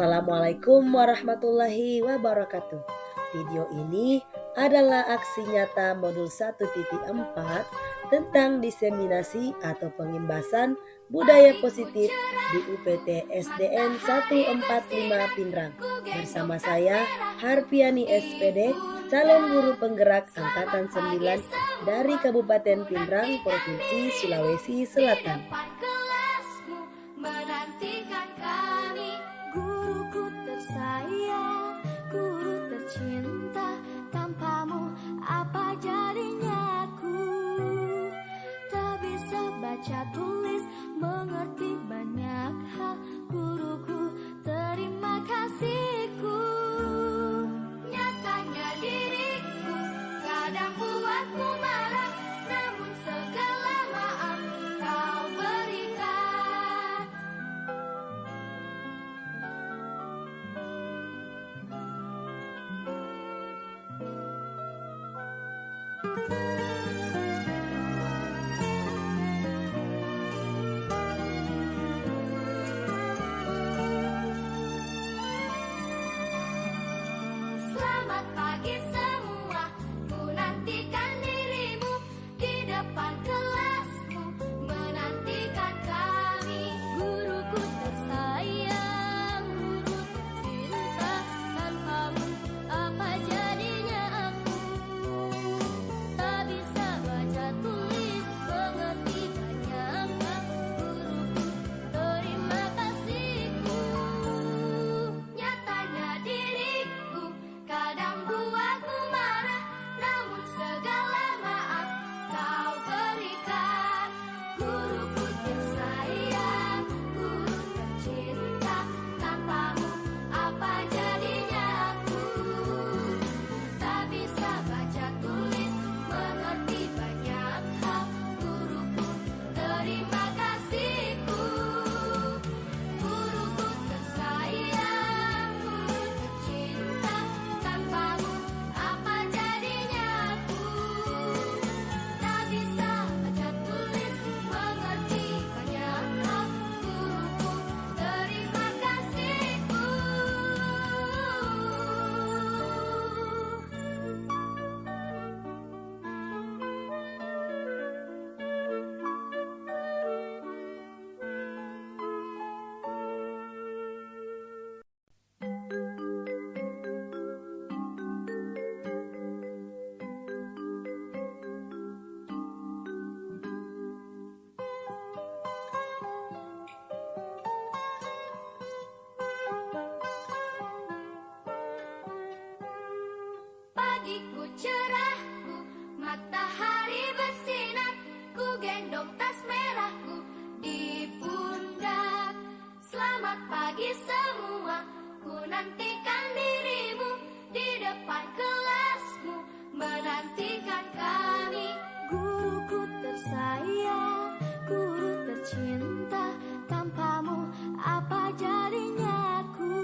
Assalamualaikum warahmatullahi wabarakatuh. Video ini adalah aksi nyata modul 1.4 tentang diseminasi atau pengimbasan budaya positif di UPT SDN 145 Pinrang. Bersama saya Harpiani SPD, calon guru penggerak angkatan 9 dari Kabupaten Pinrang, Provinsi Sulawesi Selatan. Menantikan kami, guruku tersayang, guru tercinta, tanpamu apa jadinya aku? Tak bisa baca tulis, mengerti banyak hal, guruku terima kasihku. Nyatanya diriku kadang buatmu marah, namun segala maaf kau berikan. Selamat pagi semua, ku nantikan dirimu di depan kelasmu, menantikan kami. Guruku tersayang, guru tercinta, tanpamu apa jadinya aku? Tak bisa baca tulis, mengerti banyak hal, guruku terima kasihku. Nyatanya diriku kadang buatmu marah, namun segala maaf kau berikan. Guruku tersayang, guru tercinta, tanpamu apa jadinya aku? Tak bisa baca tulis, mengerti banyak hal, guruku terima kasihku. Guruku tersayang, guru tercinta, tanpamu apa jadinya aku? Tak bisa baca tulis, mengerti banyak hal, guruku terima kasihku. Pagiku cerahku, matahari bersinar, ku gendong tas merahku di pundak. Selamat pagi semua, ku nantikan dirimu di depan kelasmu, menantikan kami. Guruku tersayang, guru tercinta, tanpamu apa jadinya aku?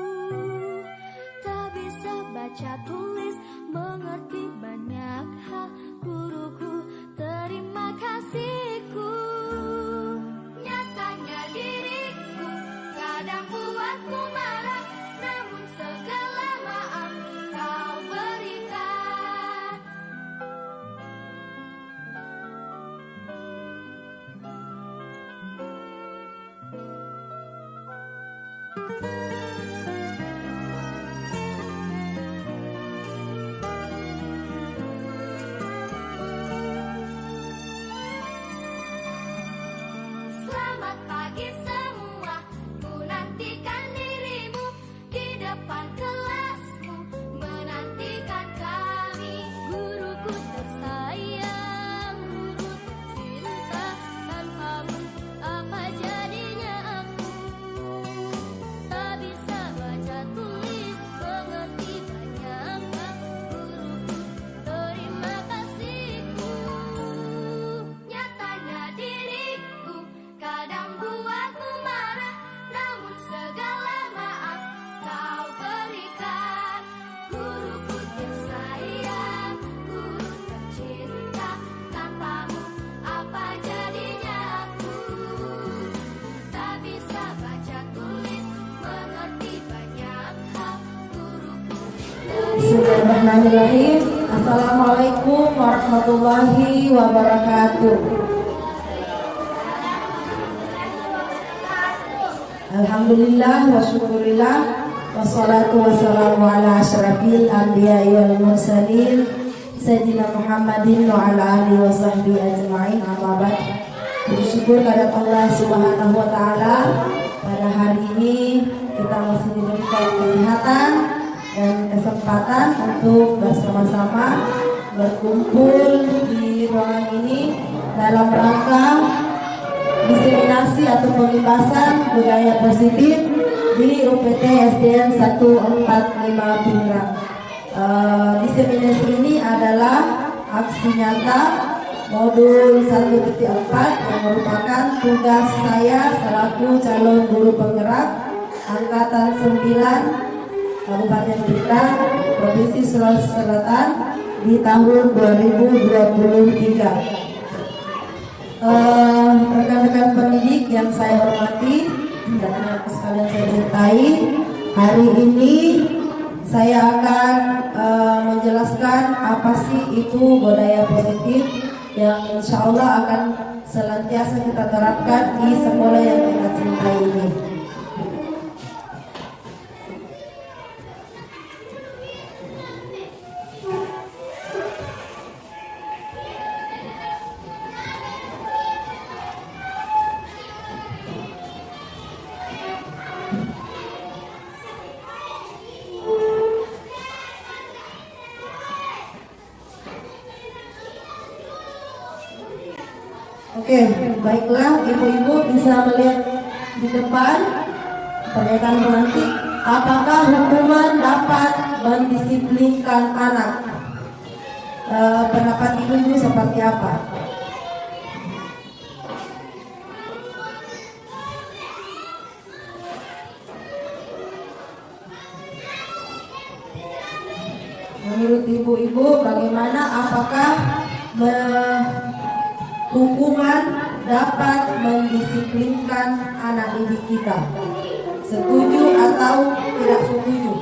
Tak bisa baca tulis, mengerti banyak hal, guruku terima kasihku. Nyatanya diriku kadang buatmu marah, namun segala maaf kau berikan. Bismillahirrahmanirrahim. Assalamualaikum warahmatullahi wabarakatuh. Alhamdulillah wa syukurillah wassalatu wassalamu ala asyrafil anbiya'i wal mursalin Sayyidina Muhammadin wa ala alihi wa sahbihi ajma'in. Amma ba'd. Bersyukur kepada Allah Subhanahu wa taala, pada hari ini kita masih diberikan kesehatan dan kesempatan untuk bersama-sama berkumpul di ruangan ini dalam rangka diseminasi atau pengibasan budaya positif di UPT SDN 145 Pingrang. Diseminasi ini adalah aksi nyata modul 1.4 yang merupakan tugas saya selaku calon guru penggerak Angkatan 9 Kabupaten Pingrang, Provinsi Sulawesi Selatan di tahun 2023. Rekan-rekan pendidik yang saya hormati dan anak sekalian saya cintai, hari ini saya akan menjelaskan apa sih itu budaya positif yang insya Allah akan senantiasa kita terapkan di sekolah yang kita cintai ini. Oke, baiklah, ibu-ibu bisa melihat di depan pernyataan pengantin. Apakah hukuman dapat mendisiplinkan anak? Pendapat ibu-ibu seperti apa? Menurut ibu-ibu bagaimana? Apakah hukuman dapat mendisiplinkan anak didik kita? Setuju atau tidak setuju?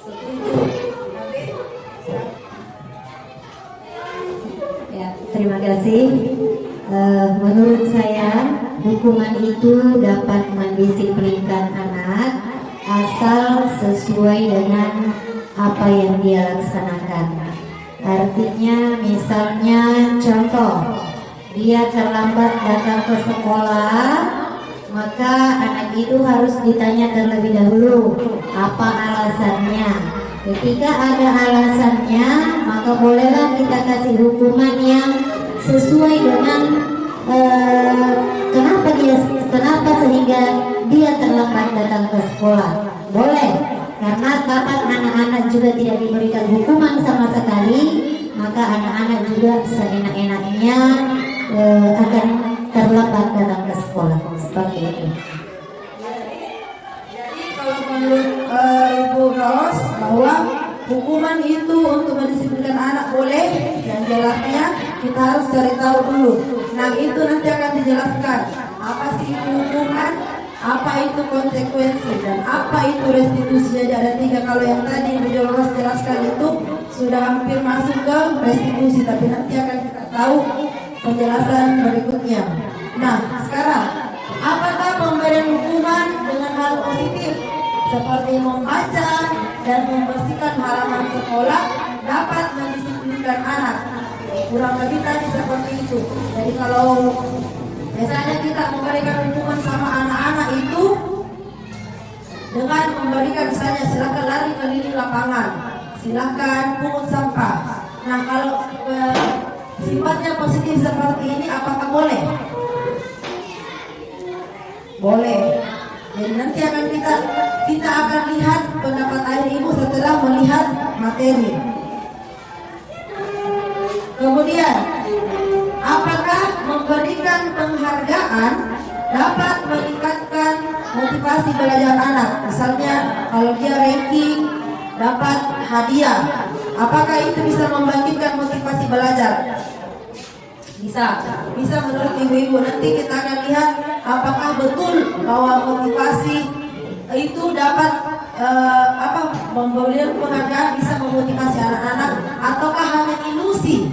Setuju. Ya, terima kasih. Menurut saya hukuman itu dapat mendisiplinkan anak asal sesuai dengan apa yang dia laksanakan. Artinya misalnya contoh, dia terlambat datang ke sekolah, maka anak itu harus ditanya terlebih dahulu apa alasannya. Ketika ada alasannya, maka bolehlah kita kasih hukuman yang sesuai dengan kenapa sehingga dia terlambat datang ke sekolah. Boleh. Karena kapan anak-anak juga tidak diberikan hukuman sama sekali, maka anak-anak juga seenak-enaknya akan terlambat datang ke sekolah. Seperti itu. Jadi kalau menurut Ibu Ros bahwa hukuman itu untuk mendisiplinkan anak boleh, dan jelasnya kita harus cari tahu dulu. Nah, itu nanti akan dijelaskan apa sih itu hukuman, apa itu konsekuensi, dan apa itu restitusi. Jadi ada 3. Kalau yang tadi Bu Jolos jelaskan itu sudah hampir masuk ke restitusi, tapi nanti akan kita tahu penjelasan berikutnya. Nah, sekarang apakah pemberian hukuman dengan hal positif seperti membaca dan membersihkan halaman sekolah dapat mendisiplinkan anak? Kurang lebih tadi seperti itu. Jadi kalau biasanya kita memberikan hukuman sama anak-anak itu dengan memberikan misalnya silakan lari keliling lapangan, silakan pungut sampah. Nah, kalau sifatnya positif seperti ini apakah boleh? Boleh. Jadi nanti akan kita akan lihat pendapat ayah ibu setelah melihat materi. Kemudian, apakah memberikan penghargaan dapat meningkatkan motivasi belajar anak? Misalnya kalau dia ranking dapat hadiah, apakah itu bisa membangkitkan motivasi belajar? Bisa menurut ibu-ibu. Nanti kita akan lihat apakah betul bahwa motivasi itu dapat memberikan penghargaan bisa memotivasi anak-anak ataukah hanya ilusi?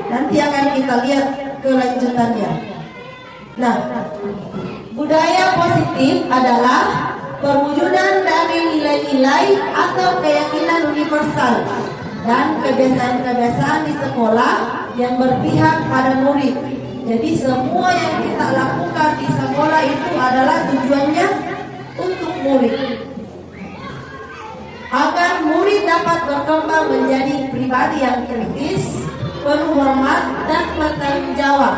Nanti akan kita lihat kelanjutannya. Nah, budaya positif adalah perwujudan dari nilai-nilai atau keyakinan universal dan kebiasaan-kebiasaan di sekolah yang berpihak pada murid. Jadi semua yang kita lakukan di sekolah itu adalah tujuannya untuk murid, agar murid dapat berkembang menjadi pribadi yang kritis, penuh hormat dan bertanggung jawab.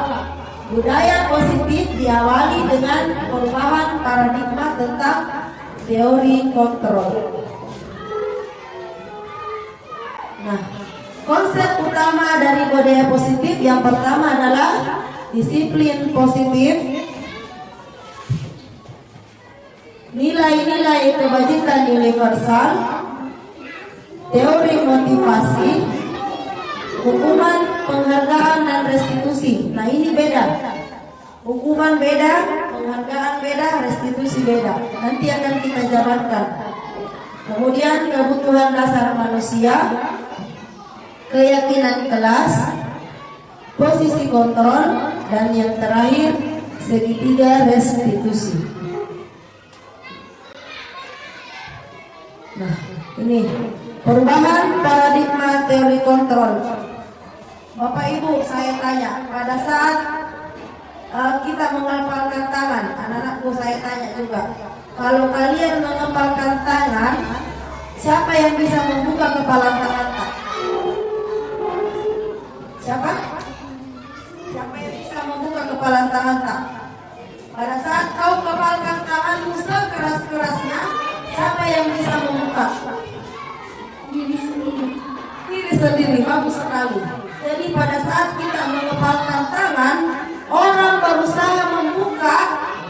Budaya positif diawali dengan perubahan paradigma tentang teori kontrol. Nah, konsep utama dari budaya positif yang pertama adalah disiplin positif, nilai-nilai kebajikan universal, teori motivasi, hukuman, penghargaan, dan restitusi. Nah, ini beda. Hukuman beda, penghargaan beda, restitusi beda. Nanti akan kita jabarkan. Kemudian kebutuhan dasar manusia, keyakinan kelas, posisi kontrol, dan yang terakhir segitiga restitusi. Nah, ini perubahan paradigma teori kontrol. Bapak Ibu, saya tanya, pada saat kita mengepalkan tangan, anak-anakku saya tanya juga, kalau kalian mengepalkan tangan, siapa yang bisa membuka kepala tangan? Siapa? Siapa yang bisa membuka kepala tangan? Pada saat kau kepalkan tanganmu sekeras-kerasnya, siapa yang bisa membuka? Diri sendiri. Diri sendiri, bagus sekali. Jadi pada saat kita mengepalkan tangan, orang berusaha membuka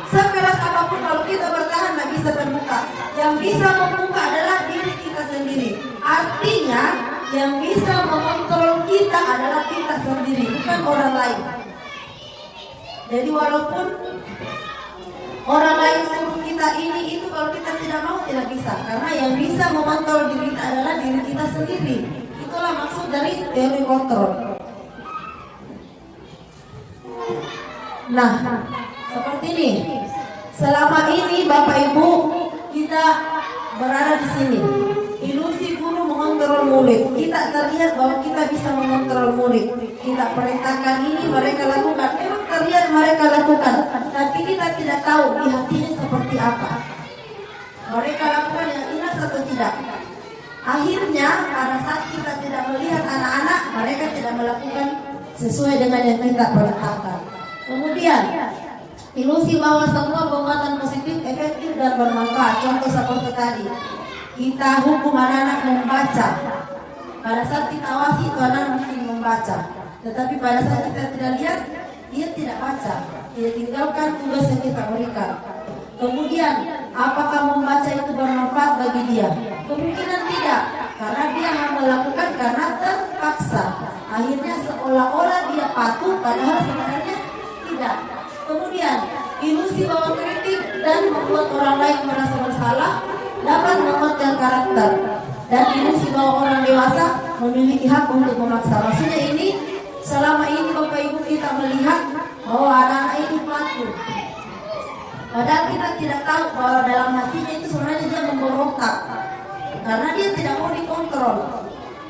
sekeras apapun, kalau kita bertahan nggak bisa terbuka. Yang bisa membuka adalah diri kita sendiri. Artinya yang bisa mengontrol kita adalah kita sendiri, bukan orang lain. Jadi walaupun orang lain suruh kita ini itu, kalau kita tidak mau tidak bisa, karena yang bisa mengontrol diri kita adalah diri kita sendiri. Itulah maksud dari teori kontrol. Nah, seperti ini. Selama ini Bapak Ibu kita berada di sini. Ilusi guru mengontrol murid. Kita terlihat bahwa kita bisa mengontrol murid. Kita perintahkan ini, mereka lakukan. Memang terlihat mereka lakukan, tapi kita tidak tahu di hatinya seperti apa. Mereka lakukan yang ikhlas atau tidak. Akhirnya pada saat kita tidak melihat anak-anak, mereka tidak melakukan sesuai dengan yang kita perintahkan. Kemudian ilusi bahwa semua penguatan positif efektif dan bermanfaat. Contoh seperti tadi, kita hukum anak-anak membaca. Pada saat kita awasi itu anak mungkin membaca, tetapi pada saat kita tidak lihat, dia tidak baca, dia tinggalkan tugas yang kita berikan. Kemudian apakah membaca itu bermanfaat bagi dia? Kemungkinan tidak, karena dia hanya melakukan karena terpaksa. Akhirnya seolah-olah dia patuh, padahal sebenarnya tidak. Kemudian ilusi bahwa kritik dan membuat orang lain merasa bersalah dapat menguatkan karakter, dan ilusi bahwa orang dewasa memiliki hak untuk memaksa. Maksudnya ini, selama ini Bapak Ibu kita melihat bahwa anak-anak ini patuh, padahal kita tidak tahu bahwa dalam hatinya itu sebenarnya dia memberontak, karena dia tidak mau dikontrol.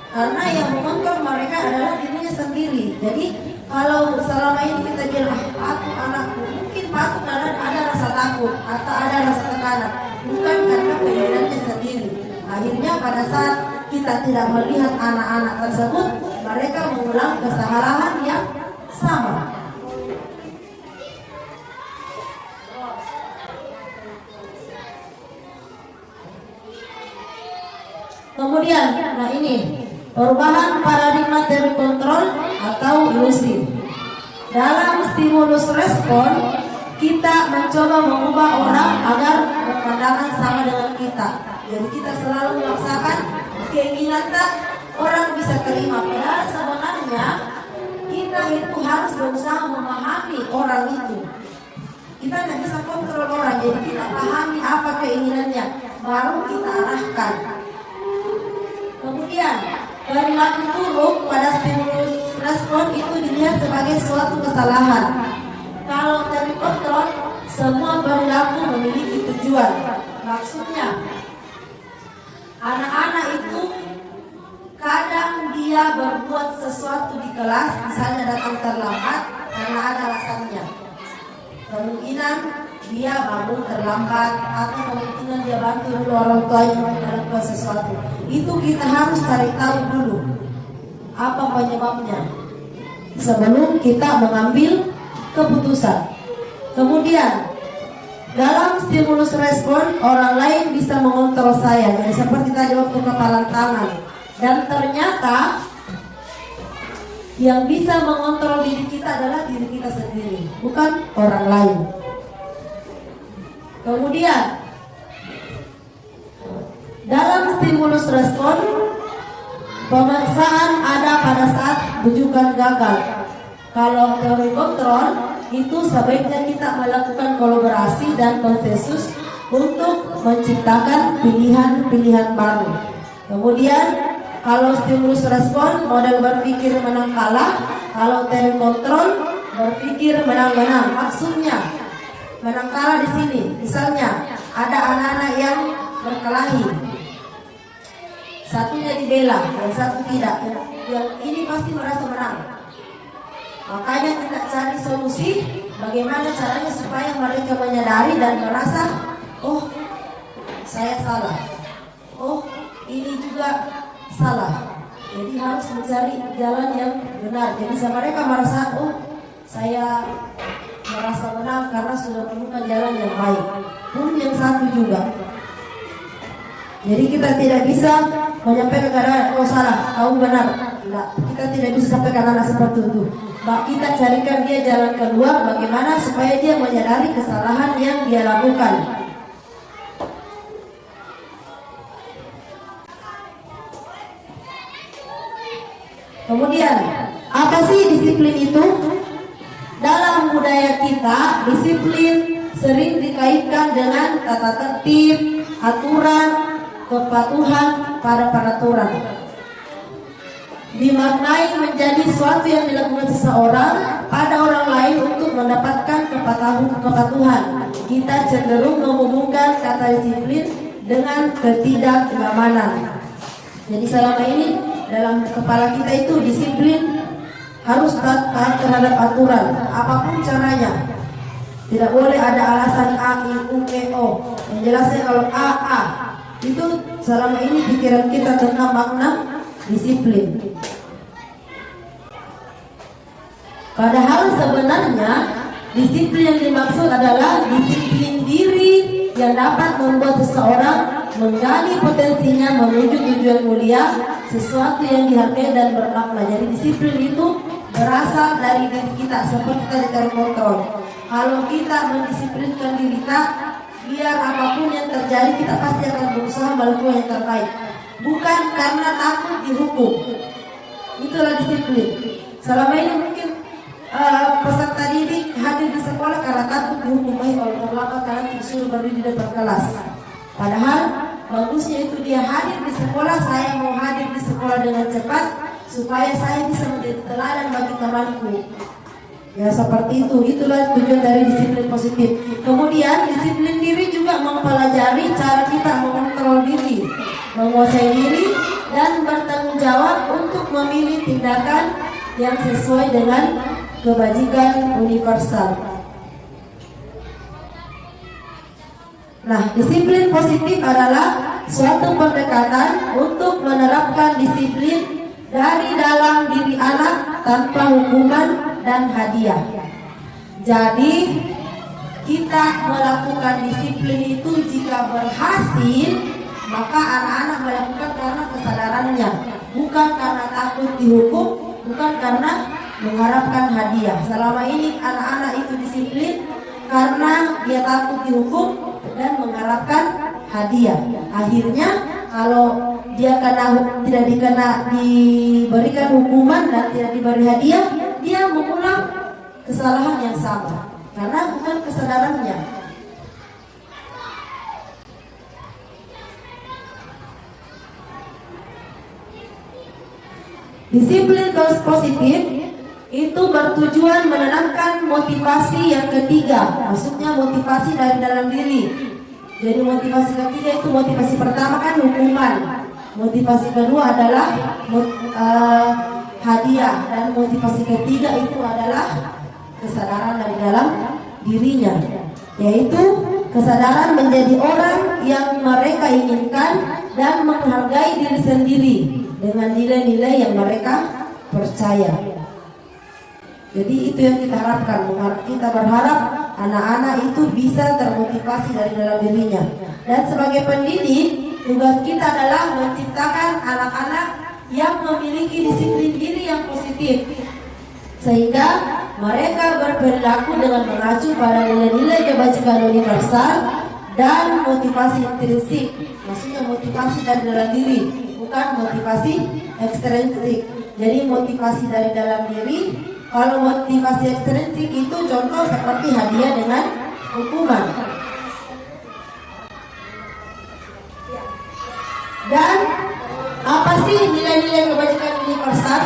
Karena yang mengontrol mereka adalah dirinya sendiri. Jadi kalau selama ini kita bilang patuh anakku, mungkin patuh karena ada rasa takut atau ada rasa tekanan, bukan karena keinginannya sendiri. Akhirnya pada saat kita tidak melihat anak-anak tersebut, mereka mengulang kesalahan yang sama. Kemudian, nah ini perubahan paradigma teori kontrol atau ilusi. Dalam stimulus respon, kita mencoba mengubah orang agar berpandangan sama dengan kita. Jadi kita selalu memaksakan keinginan orang bisa terima. Padahal sebenarnya kita itu harus berusaha memahami orang itu. Kita tidak bisa kontrol orang, jadi kita pahami apa keinginannya. baru kita arahkan. Kemudian perilaku buruk pada stimulus respon itu dilihat sebagai suatu kesalahan. Kalau terkontrol, semua perilaku memiliki tujuan. Maksudnya, anak-anak itu kadang dia berbuat sesuatu di kelas, misalnya datang terlambat karena ada alasannya. Kemungkinan dia bangun terlambat atau kemungkinan dia bantu dulu orang tuanya untuk melakukan sesuatu. Itu kita harus cari tahu dulu apa penyebabnya sebelum kita mengambil keputusan. Kemudian dalam stimulus respon, orang lain bisa mengontrol saya. Jadi seperti tadi waktu kepalan tangan. Dan ternyata yang bisa mengontrol diri kita adalah diri kita sendiri, bukan orang lain. Kemudian dalam stimulus respon, pemaksaan ada pada saat rujukan gagal. Kalau teori kontrol, itu sebaiknya kita melakukan kolaborasi dan konsensus untuk menciptakan pilihan-pilihan baru. Kemudian kalau stimulus respon, model berpikir menang kalah. Kalau teori kontrol, berpikir menang-menang. Maksudnya menang kalah di sini. Misalnya ada anak-anak yang berkelahi, satunya dibela dan satu tidak. Yang ini pasti merasa menang. Makanya kita cari solusi bagaimana caranya supaya mereka menyadari dan merasa, oh saya salah, oh ini juga salah. Jadi harus mencari jalan yang benar. Jadi mereka merasa, oh saya merasa menang karena sudah menemukan jalan yang baik. Pun yang satu juga. Jadi kita tidak bisa menyampaikan kepada oh salah, kamu benar. Tidak, kita tidak bisa sampaikan anak seperti itu. Kita carikan dia jalan keluar bagaimana supaya dia menyadari kesalahan yang dia lakukan. Kemudian, apa sih disiplin itu? Dalam budaya kita, disiplin sering dikaitkan dengan tata tertib, aturan, kepatuhan pada peraturan. Dimaknai menjadi sesuatu yang dilakukan seseorang pada orang lain untuk mendapatkan kepatuhan. Kita cenderung menghubungkan kata disiplin dengan ketidaknyamanan. Jadi selama ini dalam kepala kita itu disiplin harus taat terhadap aturan apapun caranya. Tidak boleh ada alasan A, I, U, E, O. Yang jelasnya kalau A. Itu selama ini pikiran kita tentang makna disiplin. Padahal sebenarnya disiplin yang dimaksud adalah disiplin diri yang dapat membuat seseorang menggali potensinya menuju tujuan mulia, sesuatu yang dihargai dan bermakna. Jadi disiplin itu berasal dari diri kita, seperti tadi teori kontrol. Kalau kita mendisiplinkan diri kita, biar apapun yang terjadi kita pasti akan berusaha melakukan yang terbaik. Bukan karena takut dihukum. Itulah disiplin. Selama ini mungkin peserta didik hadir di sekolah karena takut dihukum, kalau terlambat karena disuruh berdiri di depan kelas. Padahal bagusnya itu dia hadir di sekolah, saya mau hadir di sekolah dengan cepat supaya saya bisa menjadi teladan bagi temanku. Ya seperti itu, itulah tujuan dari disiplin positif. Kemudian disiplin diri juga mempelajari cara kita mengontrol diri, menguasai diri dan bertanggung jawab untuk memilih tindakan yang sesuai dengan kebajikan universal. Nah, disiplin positif adalah suatu pendekatan untuk menerapkan disiplin dari dalam diri anak tanpa hukuman dan hadiah. Jadi kita melakukan disiplin itu jika berhasil, maka anak-anak melakukan karena kesadarannya, bukan karena takut dihukum, bukan karena mengharapkan hadiah. Selama ini anak-anak itu disiplin karena dia takut dihukum dan mengharapkan hadiah. Akhirnya kalau dia tidak diberikan hukuman dan tidak diberi hadiah, dia mengulang kesalahan yang sama karena bukan kesadarannya. Disiplin positif itu bertujuan menanamkan motivasi yang ketiga, maksudnya motivasi dari dalam diri. Jadi motivasi ketiga itu, motivasi pertama kan hukuman, motivasi kedua adalah hadiah, dan motivasi ketiga itu adalah kesadaran dari dalam dirinya, yaitu kesadaran menjadi orang yang mereka inginkan dan menghargai diri sendiri dengan nilai-nilai yang mereka percaya. Jadi itu yang kita harapkan. Kita berharap anak-anak itu bisa termotivasi dari dalam dirinya. Dan sebagai pendidik, tugas kita adalah menciptakan anak-anak yang memiliki disiplin diri yang positif, sehingga mereka berperilaku dengan mengacu pada nilai-nilai kebajikan universal dan motivasi intrinsik, maksudnya motivasi dari dalam diri, bukan motivasi ekstrinsik. Jadi motivasi dari dalam diri. Kalau motivasi ekstrinsik itu contoh seperti hadiah dengan hukuman. Dan apa sih nilai-nilai kebajikan universal?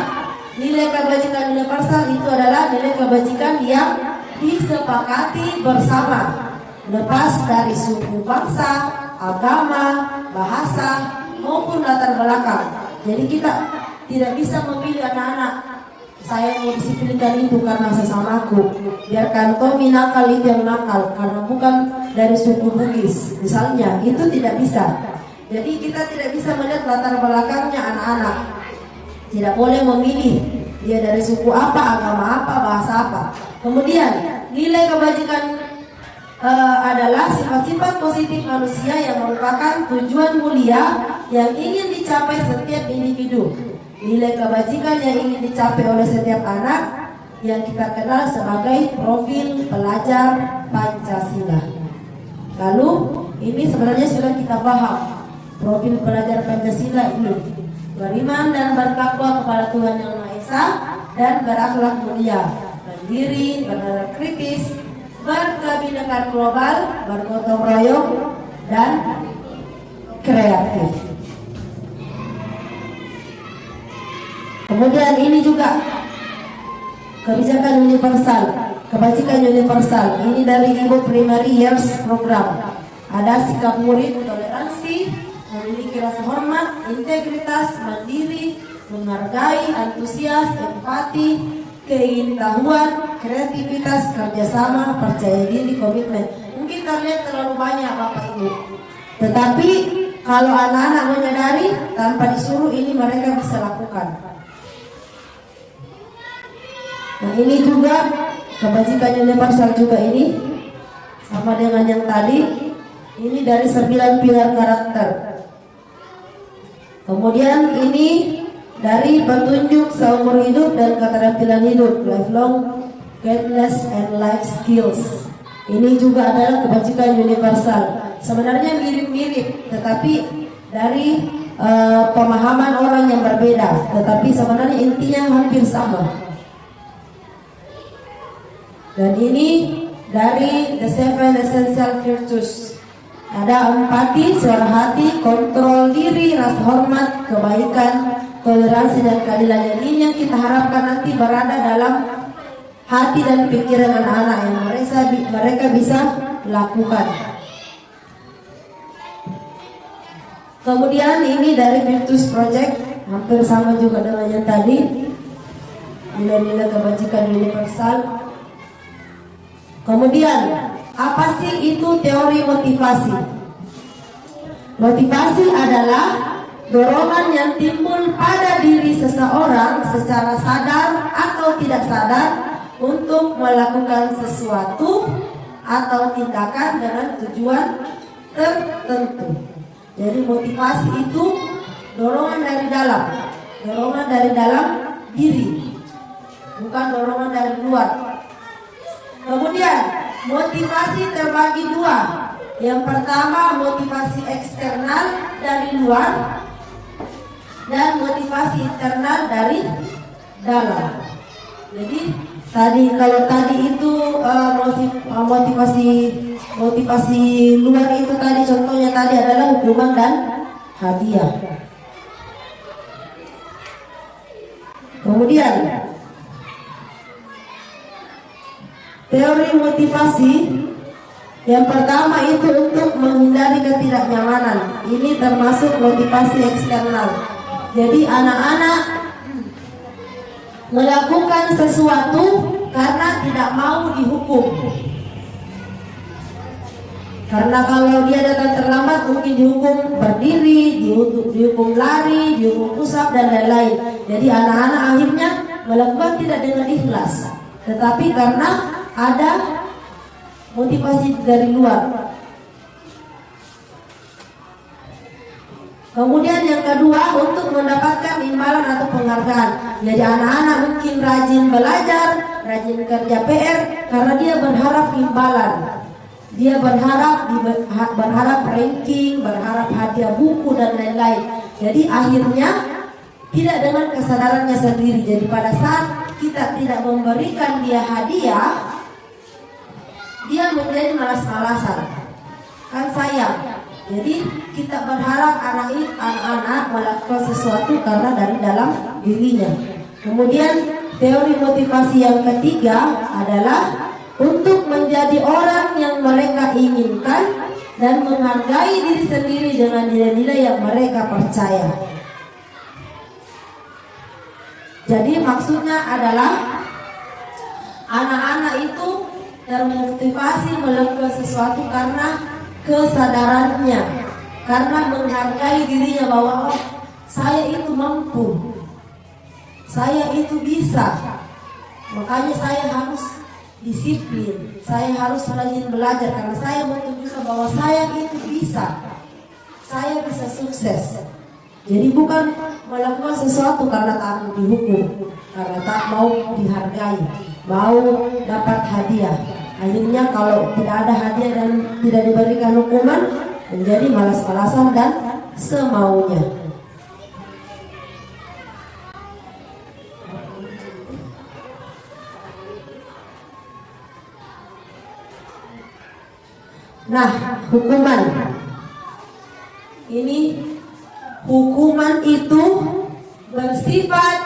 Nilai kebajikan universal itu adalah nilai kebajikan yang disepakati bersama, lepas dari suku, bangsa, agama, bahasa maupun latar belakang. Jadi kita tidak bisa memilih anak-anak, saya mau disiplinkan itu karena sesamaku, biarkan Tommy nakal itu yang nakal karena bukan dari suku Bugis misalnya, itu tidak bisa. Jadi kita tidak bisa melihat latar belakangnya anak-anak, tidak boleh memilih dia dari suku apa, agama apa, bahasa apa. Kemudian nilai kebajikan adalah sifat-sifat positif manusia yang merupakan tujuan mulia yang ingin dicapai setiap individu. Nilai kebajikan yang ingin dicapai oleh setiap anak yang kita kenal sebagai profil pelajar Pancasila. Lalu ini sebenarnya sudah kita paham. Profil pelajar Pancasila ini beriman dan bertakwa kepada Tuhan Yang Maha Esa dan berakhlak mulia, mandiri, bernada kritis, berkebinekaan global, bergotong royong, dan kreatif. Kemudian ini juga kebijakan universal, kebajikan universal. Ini dari Ibu Primary Years Program. Ada sikap murid, toleransi, memiliki rasa hormat, integritas, mandiri, menghargai, antusias, empati, keingintahuan, kreativitas, kerjasama, percaya diri, komitmen. Mungkin terlihat terlalu banyak Bapak Ibu, tetapi kalau anak-anak menyadari tanpa disuruh, ini mereka bisa lakukan. Nah ini juga kebajikan universal juga, ini sama dengan yang tadi. Ini dari 9 pilar karakter. Kemudian ini dari petunjuk seumur hidup dan keterampilan hidup, lifelong guidance and life skills. Ini juga adalah kebajikan universal. Sebenarnya mirip-mirip, tetapi dari pemahaman orang yang berbeda, tetapi sebenarnya intinya hampir sama. Dan ini dari The 7 Essential Virtues. Ada empati, suara hati, kontrol diri, rasa hormat, kebaikan, toleransi, dan keadilan. Ini yang kita harapkan nanti berada dalam hati dan pikiran anak-anak yang mereka bisa lakukan. Kemudian ini dari Virtus Project, hampir sama juga dengan yang tadi, nilai-nilai kebajikan universal. Kemudian apa sih itu teori motivasi? Motivasi adalah dorongan yang timbul pada diri seseorang secara sadar atau tidak sadar untuk melakukan sesuatu atau tindakan dengan tujuan tertentu. Jadi motivasi itu dorongan dari dalam diri, bukan dorongan dari luar. Kemudian motivasi terbagi dua. Yang pertama motivasi eksternal dari luar, dan motivasi internal dari dalam. Jadi kalau tadi itu motivasi luar itu tadi contohnya tadi adalah hukuman dan hadiah. Kemudian teori motivasi yang pertama itu untuk menghindari ketidaknyamanan. Ini termasuk motivasi eksternal. Jadi anak-anak melakukan sesuatu karena tidak mau dihukum. Karena kalau dia datang terlambat mungkin dihukum berdiri, dihukum lari, dihukum pusat dan lain-lain. Jadi anak-anak akhirnya melakukan tidak dengan ikhlas, tetapi karena ada motivasi dari luar. Kemudian yang kedua untuk mendapatkan imbalan atau penghargaan. Jadi anak-anak mungkin rajin belajar, rajin kerja PR karena dia berharap imbalan. Dia berharap ranking, berharap hadiah buku dan lain-lain. Jadi akhirnya tidak dengan kesadarannya sendiri. Jadi pada saat kita tidak memberikan dia hadiah, dia menjadi malas-malasan, kan sayang. Jadi kita berharap anak-anak melakukan sesuatu karena dari dalam dirinya. Kemudian teori motivasi yang ketiga adalah untuk menjadi orang yang mereka inginkan dan menghargai diri sendiri dengan nilai-nilai yang mereka percaya. Jadi maksudnya adalah anak-anak itu termotivasi melakukan sesuatu karena kesadarannya, karena menghargai dirinya bahwa oh, saya itu mampu, saya itu bisa, makanya saya harus disiplin, saya harus rajin belajar karena saya menunjukkan bahwa saya itu bisa, saya bisa sukses. Jadi bukan melakukan sesuatu karena takut dihukum, karena tak mau dihargai, mau dapat hadiah. Akhirnya kalau tidak ada hadiah dan tidak diberikan hukuman, menjadi malas-malasan dan semaunya. Nah, hukuman ini, hukuman itu bersifat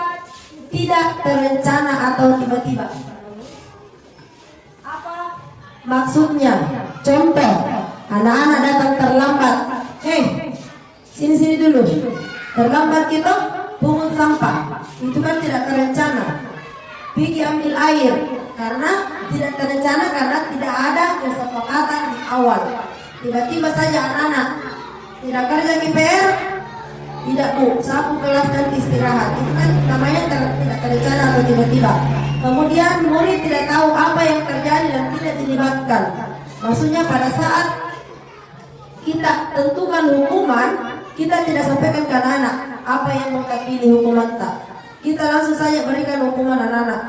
tidak terencana atau tiba-tiba. Apa maksudnya? Contoh, anak-anak datang terlambat. Sini dulu. Terlambat kita pungut sampah. Itu kan tidak terencana. Pergi ambil air, karena tidak terencana, karena tidak ada kesepakatan di awal. Tiba-tiba saja anak-anak tidak kerja KPR, tidak sapu kelas dan istirahat. Itu kan namanya tidak terencana atau tiba-tiba. Kemudian murid tidak tahu apa yang terjadi dan tidak dilibatkan. Maksudnya pada saat kita tentukan hukuman, kita tidak sampaikan ke anak-anak apa yang mau kita pilih hukuman tak. Kita langsung saja berikan hukuman anak-anak.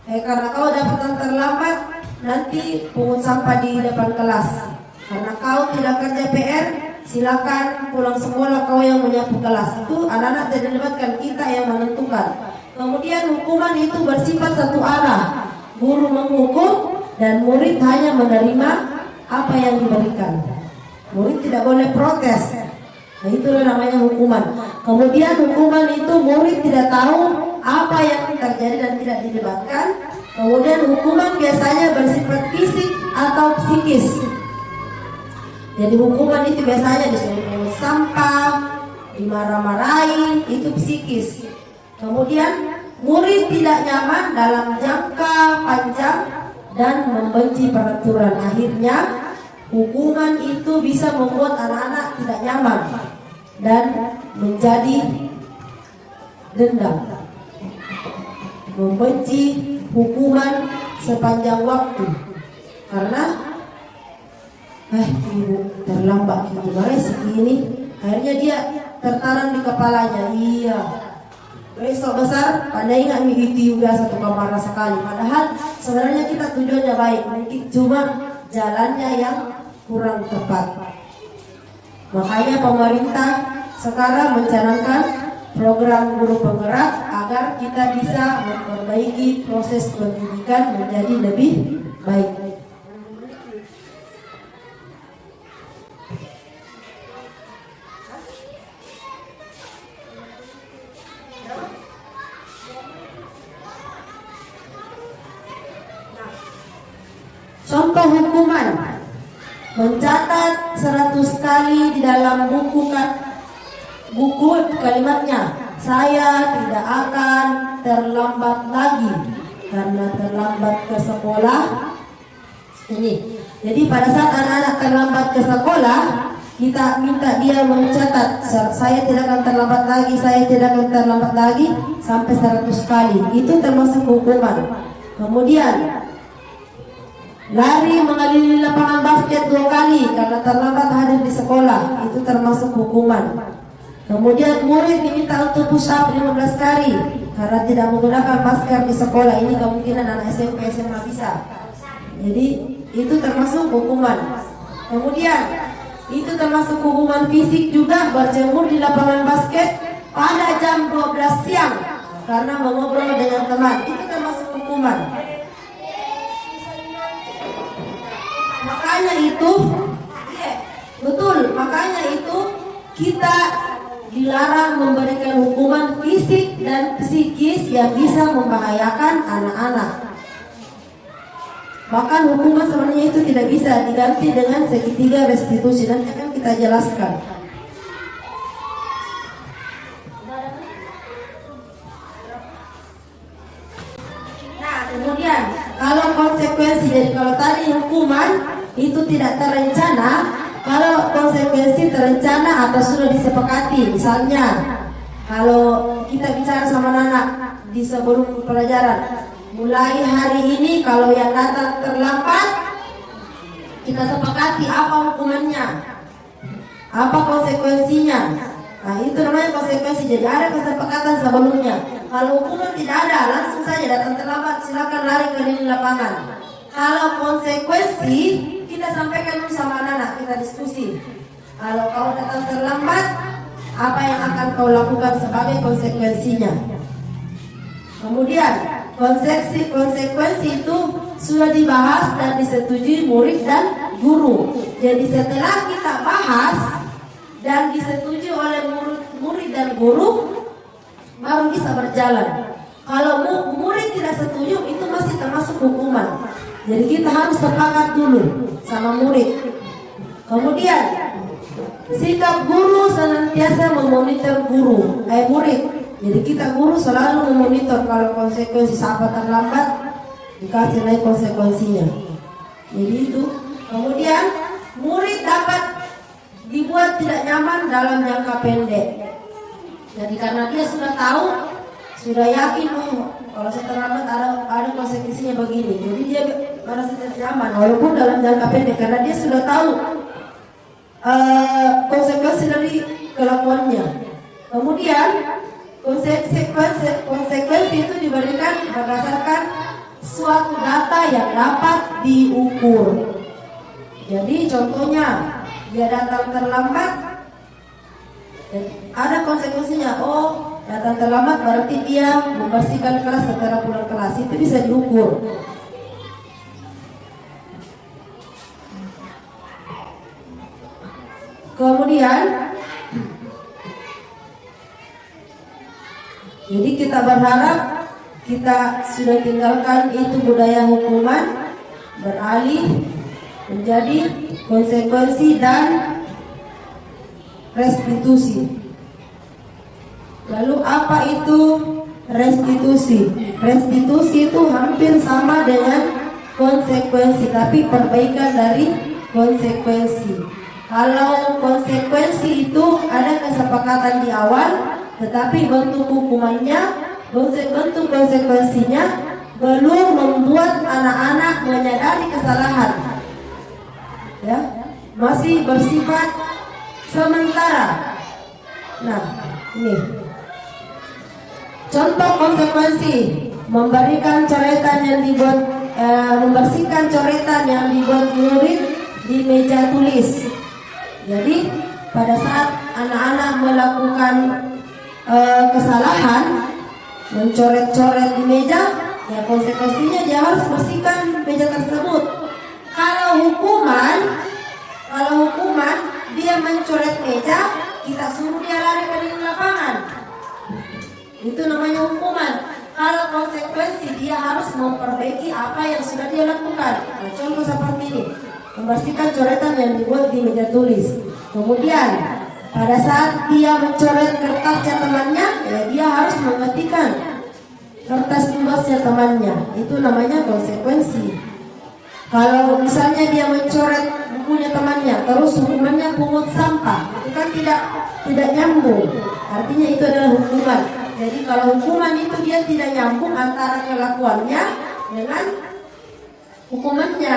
Karena kau dapat terlambat, nanti pungut sampah di depan kelas. Karena kau tidak kerja PR, silakan pulang sekolah kau yang menyapu kelas. Itu anak-anak tidak dilibatkan, kita yang menentukan. Kemudian hukuman itu bersifat satu arah. Guru menghukum dan murid hanya menerima apa yang diberikan. Murid tidak boleh protes. Nah, itulah namanya hukuman. Kemudian hukuman itu murid tidak tahu apa yang terjadi dan tidak dilibatkan. Kemudian hukuman biasanya bersifat fisik atau psikis. Jadi hukuman itu biasanya disuruh pungut sampah, dimarah-marahi, itu psikis. Kemudian murid tidak nyaman dalam jangka panjang dan membenci peraturan. Akhirnya hukuman itu bisa membuat anak-anak tidak nyaman dan menjadi dendam, membenci hukuman sepanjang waktu karena ibu terlambat gimana segini. Akhirnya dia tertanam di kepalanya, iya besok besar pada ingat itu juga satu marah sekali. Padahal sebenarnya kita tujuannya baik, mungkin cuma jalannya yang kurang tepat. Makanya pemerintah sekarang mencanangkan program guru penggerak agar kita bisa memperbaiki proses pendidikan menjadi lebih baik. Contoh hukuman: mencatat 100 kali di dalam buku kalimatnya, saya tidak akan terlambat lagi karena terlambat ke sekolah. Ini jadi pada saat anak-anak terlambat ke sekolah, kita minta dia mencatat, saya tidak akan terlambat lagi, saya tidak akan terlambat lagi sampai 100 kali. Itu termasuk hukuman. Kemudian lari mengelilingi lapangan basket 2 kali karena terlambat hadir di sekolah, itu termasuk hukuman. Kemudian murid diminta untuk push up 15 kali karena tidak menggunakan masker di sekolah. Ini kemungkinan anak SMP SMA bisa. Jadi itu termasuk hukuman. Kemudian itu termasuk hukuman fisik juga, berjemur di lapangan basket pada jam 12 siang karena mengobrol dengan teman. Itu termasuk hukuman. Makanya itu, betul, makanya itu kita dilarang memberikan hukuman fisik dan psikis yang bisa membahayakan anak-anak. Bahkan hukuman sebenarnya itu tidak bisa diganti dengan segitiga restitusi, nanti akan kita jelaskan. Nah, kemudian kalau konsekuensi, jadi kalau tadi hukuman itu tidak terencana, kalau konsekuensi terencana atau sudah disepakati. Misalnya kalau kita bicara sama anak di sebelum pelajaran, mulai hari ini kalau yang datang terlambat, kita sepakati apa hukumannya, apa konsekuensinya. Nah, itu namanya konsekuensi. Jadi ada kesepakatan sebelumnya. Kalau hukuman tidak ada, langsung saja datang terlambat, silakan lari keliling lapangan. Kalau konsekuensi, kita sampaikan dulu sama anak-anak, kita diskusi. Kalau kau datang terlambat, apa yang akan kau lakukan sebagai konsekuensinya. Kemudian konsekuensi itu sudah dibahas dan disetujui murid dan guru. Jadi setelah kita bahas dan disetujui oleh murid dan guru, baru bisa berjalan. Kalau murid tidak setuju, itu masih termasuk hukuman. Jadi kita harus sepakat dulu sama murid. Kemudian sikap guru senantiasa memonitor murid. Jadi kita guru selalu memonitor kalau konsekuensi sahabat terlambat, dikasih naik konsekuensinya. Jadi itu. Kemudian murid dapat dibuat tidak nyaman dalam jangka pendek. Jadi karena dia sudah tahu, sudah yakin, kalau saya terlambat ada konsekuensinya begini. Jadi dia merasa tidak nyaman walaupun dalam jangka pendek karena dia sudah tahu konsekuensi dari kelakuannya. Kemudian konsekuensi itu diberikan berdasarkan suatu data yang dapat diukur. Jadi contohnya dia datang terlambat, ada konsekuensinya. Oh, datang terlambat berarti dia membersihkan kelas setelah pulang kelas, itu bisa diukur. Kemudian jadi kita berharap kita sudah tinggalkan itu budaya hukuman, beralih menjadi konsekuensi dan restitusi. Lalu apa itu restitusi? Restitusi itu hampir sama dengan konsekuensi, tapi perbaikan dari konsekuensi. Kalau konsekuensi itu ada kesepakatan di awal, tetapi bentuk hukumannya, bentuk konsekuensinya belum membuat anak-anak menyadari kesalahan, ya, masih bersifat sementara. Nah, ini contoh konsekuensi: memberikan coretan yang dibuat, membersihkan coretan yang dibuat murid di meja tulis. Jadi pada saat anak-anak melakukan kesalahan, mencoret-coret di meja, ya konsekuensinya dia harus bersihkan meja tersebut. Kalau hukuman dia mencoret meja, kita suruh dia lari keliling lapangan, itu namanya hukuman. Kalau konsekuensi konsekuensi dia harus memperbaiki apa yang sudah dia lakukan. Nah, contoh seperti ini, membersihkan coretan yang dibuat di meja tulis. Kemudian pada saat dia mencoret kertasnya temannya, ya dia harus mengetikkan kertas tugasnya temannya. Itu namanya konsekuensi. Kalau misalnya dia mencoret bukunya temannya, terus hukumannya pungut sampah, itu kan tidak nyambung. Artinya itu adalah hukuman. Jadi kalau hukuman itu dia tidak nyambung antara kelakuannya dengan hukumannya.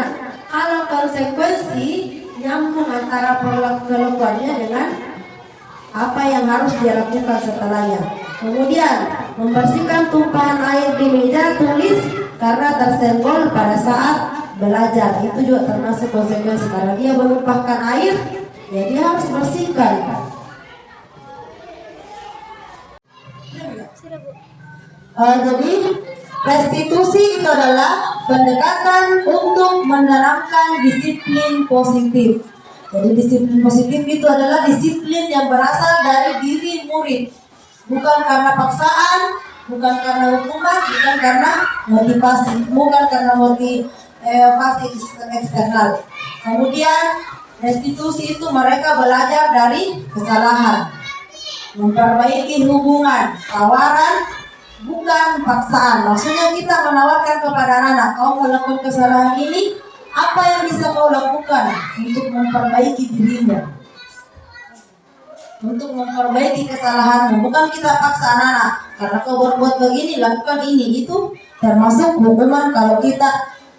Kalau konsekuensi nyambung antara kelakuannya dengan apa yang harus dia lakukan setelahnya. Kemudian membersihkan tumpahan air di meja tulis karena tersenggol pada saat belajar, itu juga termasuk konsekuensi. Karena dia menumpahkan air, ya dia harus bersihkan. Jadi restitusi itu adalah pendekatan untuk menerapkan disiplin positif. Jadi disiplin positif itu adalah disiplin yang berasal dari diri murid, bukan karena paksaan, bukan karena hukuman, bukan karena motivasi, bukan karena motivasi eksternal. Kemudian restitusi itu mereka belajar dari kesalahan, memperbaiki hubungan, tawaran, bukan paksaan. Maksudnya kita menawarkan kepada anak, kau melakukan kesalahan ini, apa yang bisa kau lakukan untuk memperbaiki dirimu, untuk memperbaiki kesalahanmu. Bukan kita paksa anak, karena kau berbuat begini, lakukan ini. Itu termasuk hukuman kalau kita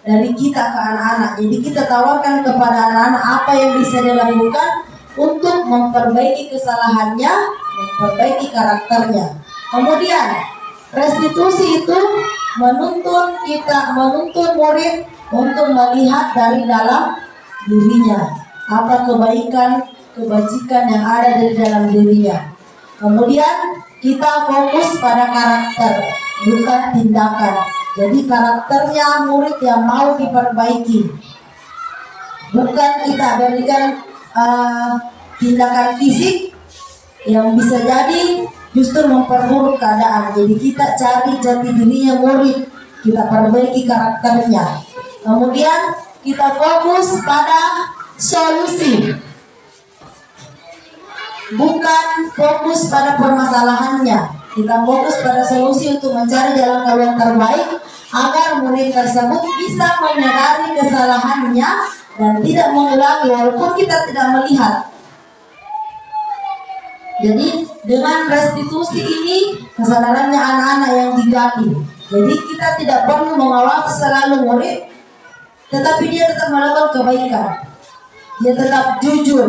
dari kita ke anak-anak. Jadi kita tawarkan kepada anak-anak apa yang bisa dia lakukan untuk memperbaiki kesalahannya, memperbaiki karakternya. Kemudian restitusi itu menuntun murid untuk melihat dari dalam dirinya apa kebajikan yang ada di dalam dirinya. Kemudian kita fokus pada karakter, bukan tindakan. Jadi karakternya murid yang mau diperbaiki, bukan kita berikan tindakan fisik yang bisa jadi justru memperburuk keadaan. Jadi kita cari jati dirinya murid, kita perbaiki karakternya. Kemudian kita fokus pada solusi, bukan fokus pada permasalahannya. Kita fokus pada solusi untuk mencari jalan keluar terbaik agar murid tersebut bisa menyadari kesalahannya dan tidak mengulangi walaupun kita tidak melihat. Jadi dengan restitusi ini kesadarannya anak-anak yang digali. Jadi kita tidak perlu mengawasi selalu murid, tetapi dia tetap melakukan kebaikan, dia tetap jujur,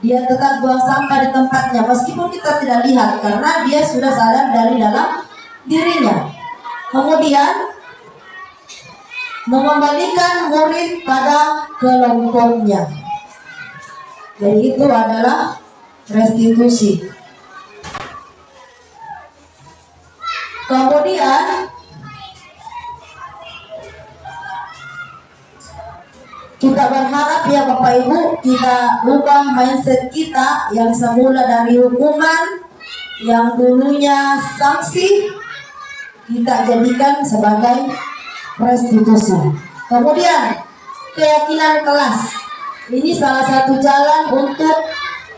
dia tetap buang sampah di tempatnya meskipun kita tidak lihat, karena dia sudah sadar dari dalam dirinya. Kemudian mengembalikan murid pada kelompoknya. Jadi itu adalah restitusi. Kemudian kita berharap ya Bapak Ibu, kita ubah mindset kita yang semula dari hukuman, yang dulunya sanksi, kita jadikan sebagai restitusi. Kemudian keyakinan kelas, ini salah satu jalan untuk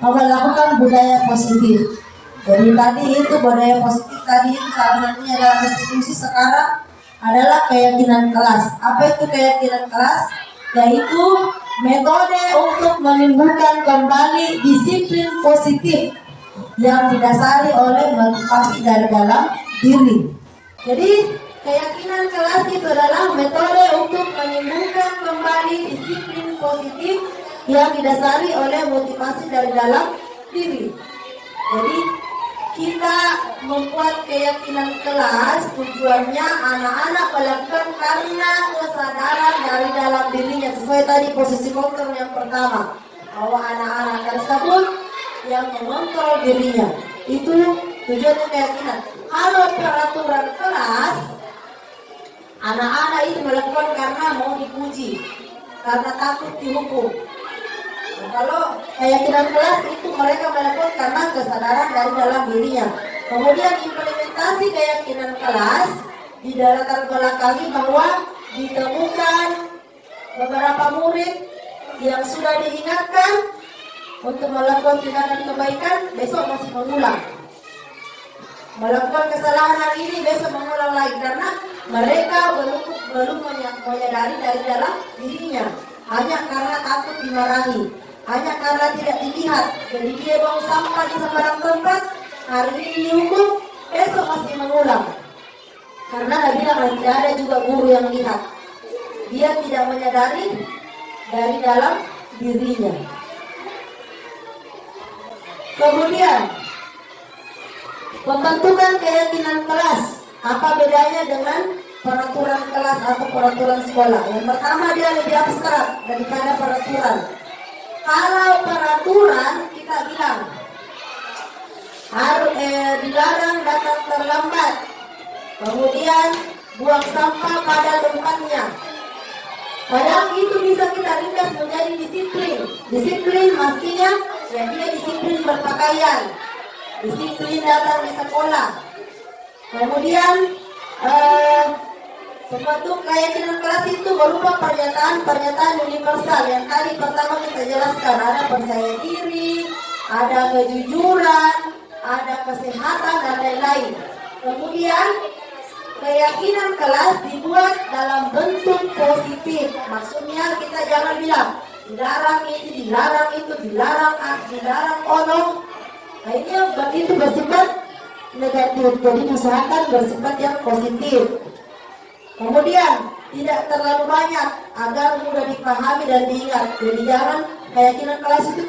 melakukan budaya positif. Jadi tadi itu budaya positif, tadi itu salah satunya adalah restitusi. Sekarang adalah keyakinan kelas. Apa itu keyakinan kelas? Yaitu metode untuk menimbulkan kembali disiplin positif yang didasari oleh motivasi dari dalam diri. Jadi keyakinan kelas itu adalah metode untuk menimbulkan kembali disiplin positif yang didasari oleh motivasi dari dalam diri. Jadi kita membuat keyakinan kelas, tujuannya anak-anak melakukan karena kesadaran dari dalam dirinya, sesuai tadi posisi kontrol yang pertama, bahwa anak-anak tersebut yang mengontrol dirinya. Itu tujuannya keyakinan. Kalau peraturan kelas, anak-anak itu melakukan karena mau dipuji, karena takut dihukum. Kalau keyakinan kelas itu mereka melakukan karena kesadaran dari dalam dirinya. Kemudian implementasi keyakinan kelas di latar belakangi bahwa ditemukan beberapa murid yang sudah diingatkan untuk melakukan tindakan kebaikan, besok masih mengulang. Melakukan kesalahan hari ini, besok mengulang lagi, karena mereka belum menyadari dari dalam dirinya, hanya karena takut dimarahi, hanya karena tidak dilihat. Jadi dia buang sampah di sembarang tempat, hari ini dihukum, besok masih mengulang. Karena Nabi bilang tidak ada juga guru yang lihat. Dia tidak menyadari dari dalam dirinya. Kemudian pembentukan keyakinan kelas. Apa bedanya dengan peraturan kelas atau peraturan sekolah? Yang pertama, dia lebih abstrak daripada peraturan. Kalau peraturan kita bilang harus dilarang datang terlambat, kemudian buang sampah pada tempatnya. Padahal itu bisa kita ringkas menjadi disiplin. Disiplin artinya ya dia disiplin berpakaian, disiplin datang di sekolah. Kemudian bentuk keyakinan kelas itu berupa pernyataan universal yang tadi pertama kita jelaskan. Ada percaya diri, ada kejujuran, ada kesehatan dan lain-lain. Kemudian keyakinan kelas dibuat dalam bentuk positif. Maksudnya kita jangan bilang dilarang ini, dilarang itu, dilarang ono. Nah ini itu bersifat negatif. Jadi usahakan bersifat yang positif. Kemudian tidak terlalu banyak agar mudah dipahami dan diingat. Jadi jangan keyakinan kelas itu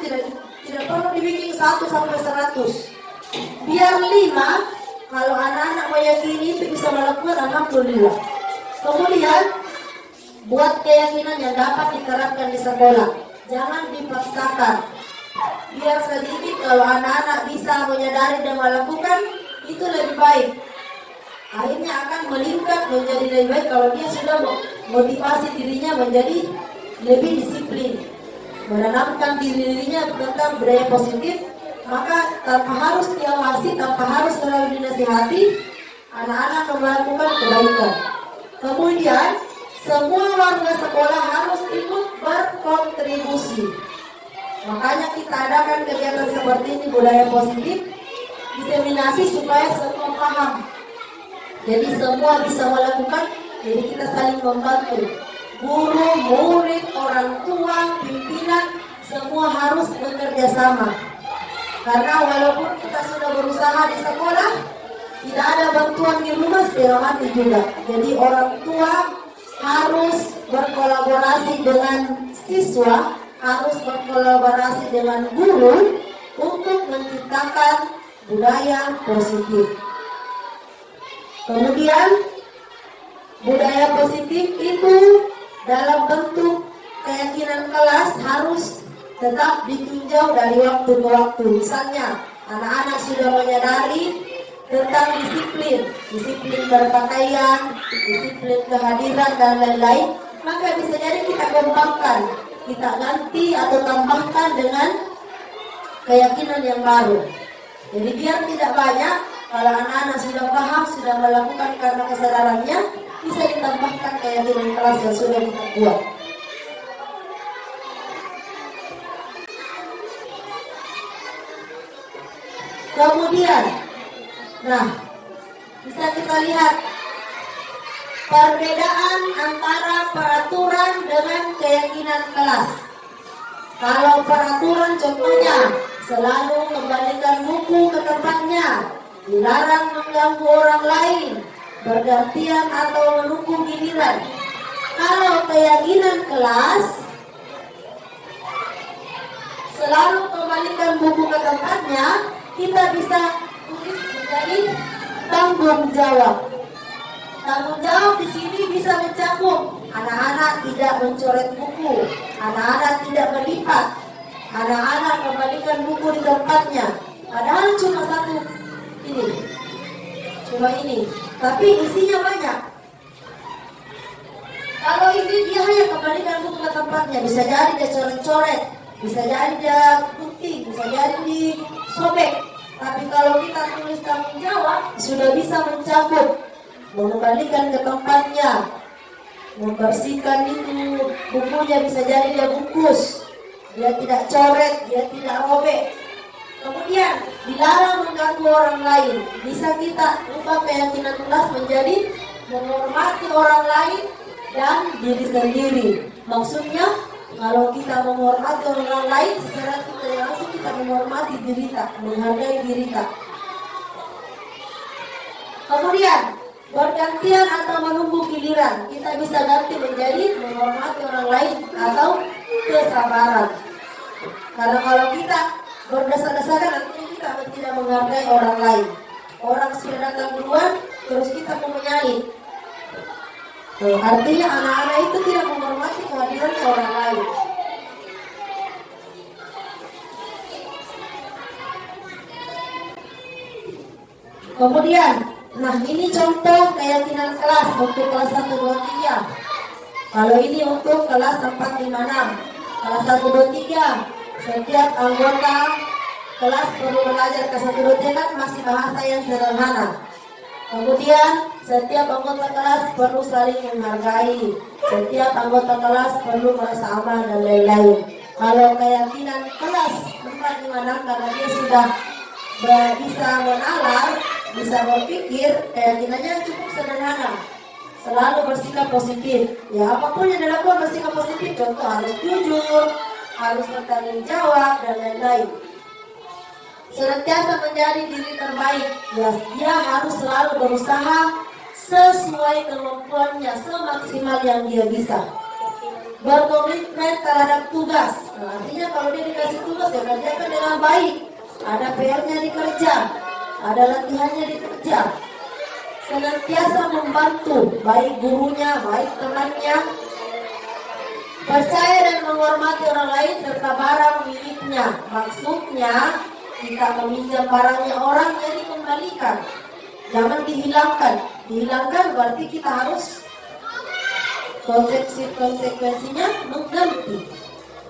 tidak perlu dibikin 1 sampai 100. Biar 5. Kalau anak-anak meyakini itu bisa melakukan, alhamdulillah. Kemudian buat keyakinan yang dapat diterapkan di sekolah. Jangan dipaksakan. Biar sedikit, kalau anak-anak bisa menyadari dan melakukan, itu lebih baik. Akhirnya akan meningkat menjadi lebih baik kalau dia sudah motivasi dirinya menjadi lebih disiplin, menanamkan dirinya tentang budaya positif. Maka tanpa harus diawasi, tanpa harus selalu dinasihati, anak-anak melakukan kebaikan. Kemudian semua warga sekolah harus ikut berkontribusi. Makanya kita adakan kegiatan seperti ini, budaya positif, diseminasi supaya semua paham. Jadi semua bisa melakukan, jadi kita saling membantu. Guru, murid, orang tua, pimpinan, semua harus bekerja sama. Karena walaupun kita sudah berusaha di sekolah, tidak ada bantuan di rumah, setengah mati juga. Jadi orang tua harus berkolaborasi dengan siswa, harus berkolaborasi dengan guru untuk menciptakan budaya positif. Kemudian budaya positif itu dalam bentuk keyakinan kelas harus tetap ditinjau dari waktu ke waktu. Misalnya anak-anak sudah menyadari tentang disiplin berpakaian, disiplin kehadiran dan lain-lain, maka bisa jadi kita kembangkan, kita ganti atau tambahkan dengan keyakinan yang baru. Jadi biar tidak banyak, kalau anak-anak sudah paham, sudah melakukan karena kesadarannya, bisa ditambahkan keyakinan kelas yang sudah kita buat. Kemudian, bisa kita lihat perbedaan antara peraturan dengan keyakinan kelas. Kalau peraturan contohnya selalu kembalikan buku ke tempatnya, dilarang mengganggu orang lain, bergantian atau menunggu giliran. Kalau keyakinan kelas selalu kembalikan buku ke tempatnya, kita bisa tulis menjadi tanggung jawab. Tanggung jawab di sini bisa mencakup anak-anak tidak mencoret buku, anak-anak tidak melipat, anak-anak kembalikan buku di tempatnya. Padahal cuma satu ini, tapi isinya banyak. Kalau ini dia hanya kembalikan buku ke tempatnya, bisa jadi dia coret-coret, bisa jadi dia gunting, bisa jadi disobek. Tapi kalau kita tulis tanggung jawab, sudah bisa mencakup mengembalikan ke tempatnya, membersihkan itu bukunya, bisa jadi dia bungkus, dia tidak coret, dia tidak robek. Kemudian dilarang mengganggu orang lain. Bisa kita ubah keyakinan kelas menjadi menghormati orang lain dan diri sendiri. Maksudnya kalau kita menghormati orang lain, secara kita langsung kita menghormati diri kita, menghargai diri kita. Kemudian bergantian atau menunggu giliran, kita bisa ganti menjadi menghormati orang lain atau kesabaran. Karena kalau kita berdasar-dasarkan, artinya kita tidak menghargai orang lain. Orang sudah datang duluan, terus kita mau menyalip. Artinya anak-anak itu tidak menghormati kehadiran orang lain. Kemudian, nah ini contoh keyakinan kelas untuk kelas 1, 2, 3. Kalau ini untuk kelas 4, 5, 6. Kelas 1, 2, 3. Setiap anggota kelas perlu belajar ke 1, 2, 3 kan masih bahasa yang sederhana. Kemudian setiap anggota kelas perlu saling menghargai. Setiap anggota kelas perlu merasa aman dan lain-lain. Kalau keyakinan kelas 4, 5, 6 karena dia sudah bisa menalar, bisa berpikir, keyakinannya cukup sederhana. Selalu bersikap positif. Ya apapun yang dilakukan bersikap positif. Contoh harus jujur, harus bertanggung jawab dan lain-lain. Senantiasa menjadi diri terbaik. Ya, dia harus selalu berusaha sesuai kemampuannya, semaksimal yang dia bisa. Berkomitmen terhadap tugas. Nah, artinya kalau dia dikasih tugas, dia kerjakan dengan baik. Ada PR-nya dikerja, ada latihannya dikerja. Senantiasa membantu, baik gurunya, baik temannya. Percaya dan menghormati orang lain serta barang miliknya. Maksudnya kita meminjam barangnya orang, jadi kembalikan, jangan dihilangkan. Dihilangkan berarti kita harus konsekuensinya mengganti.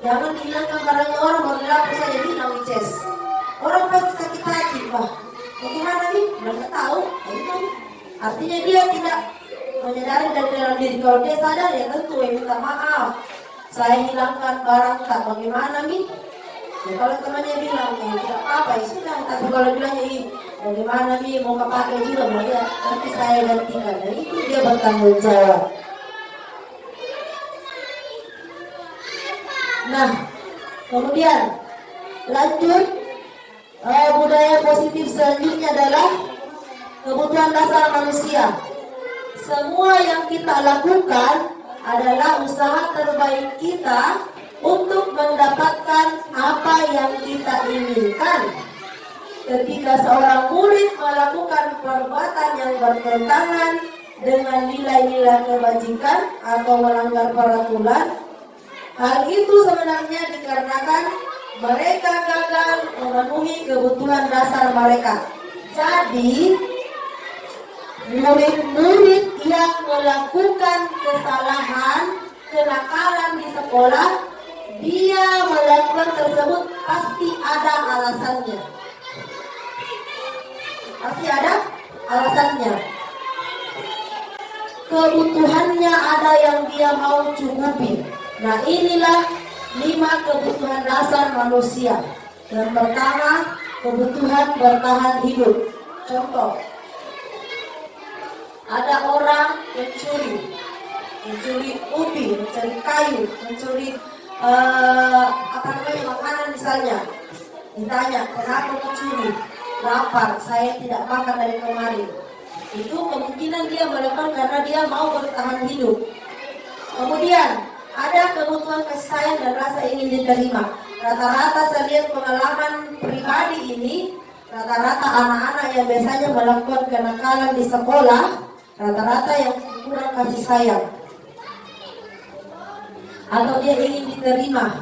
Jangan dihilangkan barangnya orang, baru dilapor saja hilang Ices. Orang pasti sakit hati, wah bagaimana nih? Mereka tahu, itu artinya dia tidak menyadari dari dalam diri. Kalau dia sadar ya tentu ya minta maaf. Saya hilangkan barang tak, bagaimana nih? Ya, kalau temannya bilang tidak apa-apa ya sudah. Tapi kalau bilang bagaimana nih mau pakai juga, berarti nanti saya gantikan. Dan itu dia bertanggung jawab. Nah, kemudian lanjut, budaya positif selanjutnya adalah kebutuhan dasar manusia. Semua yang kita lakukan adalah usaha terbaik kita untuk mendapatkan apa yang kita inginkan. Ketika seorang murid melakukan perbuatan yang bertentangan dengan nilai-nilai kebajikan atau melanggar peraturan, hal itu sebenarnya dikarenakan mereka gagal memenuhi kebutuhan dasar mereka. Jadi murid-murid yang melakukan kesalahan, kenakalan di sekolah, dia melakukan tersebut pasti ada alasannya. Pasti ada alasannya. Kebutuhannya ada yang dia mau cukupi. Nah inilah 5 kebutuhan dasar manusia. Yang pertama, kebutuhan bertahan hidup. Contoh, ada orang mencuri ubi, mencuri kayu, mencuri makanan misalnya. Ditanya, kenapa mencuri? Lapar, saya tidak makan dari kemarin. Itu kemungkinan dia melakukan karena dia mau bertahan hidup. Kemudian ada kebutuhan kasih sayang dan rasa ingin diterima. Rata-rata saya lihat pengalaman pribadi ini, rata-rata anak-anak yang biasanya melakukan kenakalan di sekolah, rata-rata yang kurang kasih sayang, atau dia ingin diterima.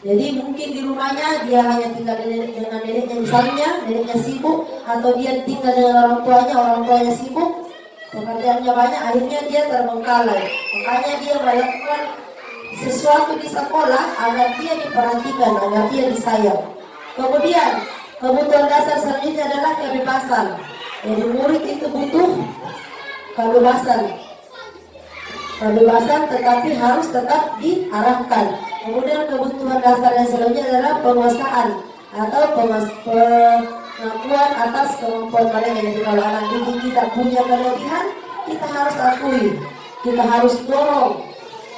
Jadi mungkin di rumahnya dia hanya tinggal dengan neneknya misalnya, neneknya sibuk, atau dia tinggal dengan orang tuanya sibuk, pekerjaannya banyak, akhirnya dia terbengkalai. Makanya dia melakukan sesuatu di sekolah agar dia diperhatikan, agar dia disayang. Kemudian kebutuhan dasar selanjutnya adalah kebebasan. Jadi murid itu butuh kebebasan tetapi harus tetap diarahkan. Kemudian kebutuhan dasar yang selanjutnya adalah penguasaan atau pengakuan atas kemampuan mereka. Jadi kalau anak didik kita punya kelebihan, kita harus akui, kita harus dorong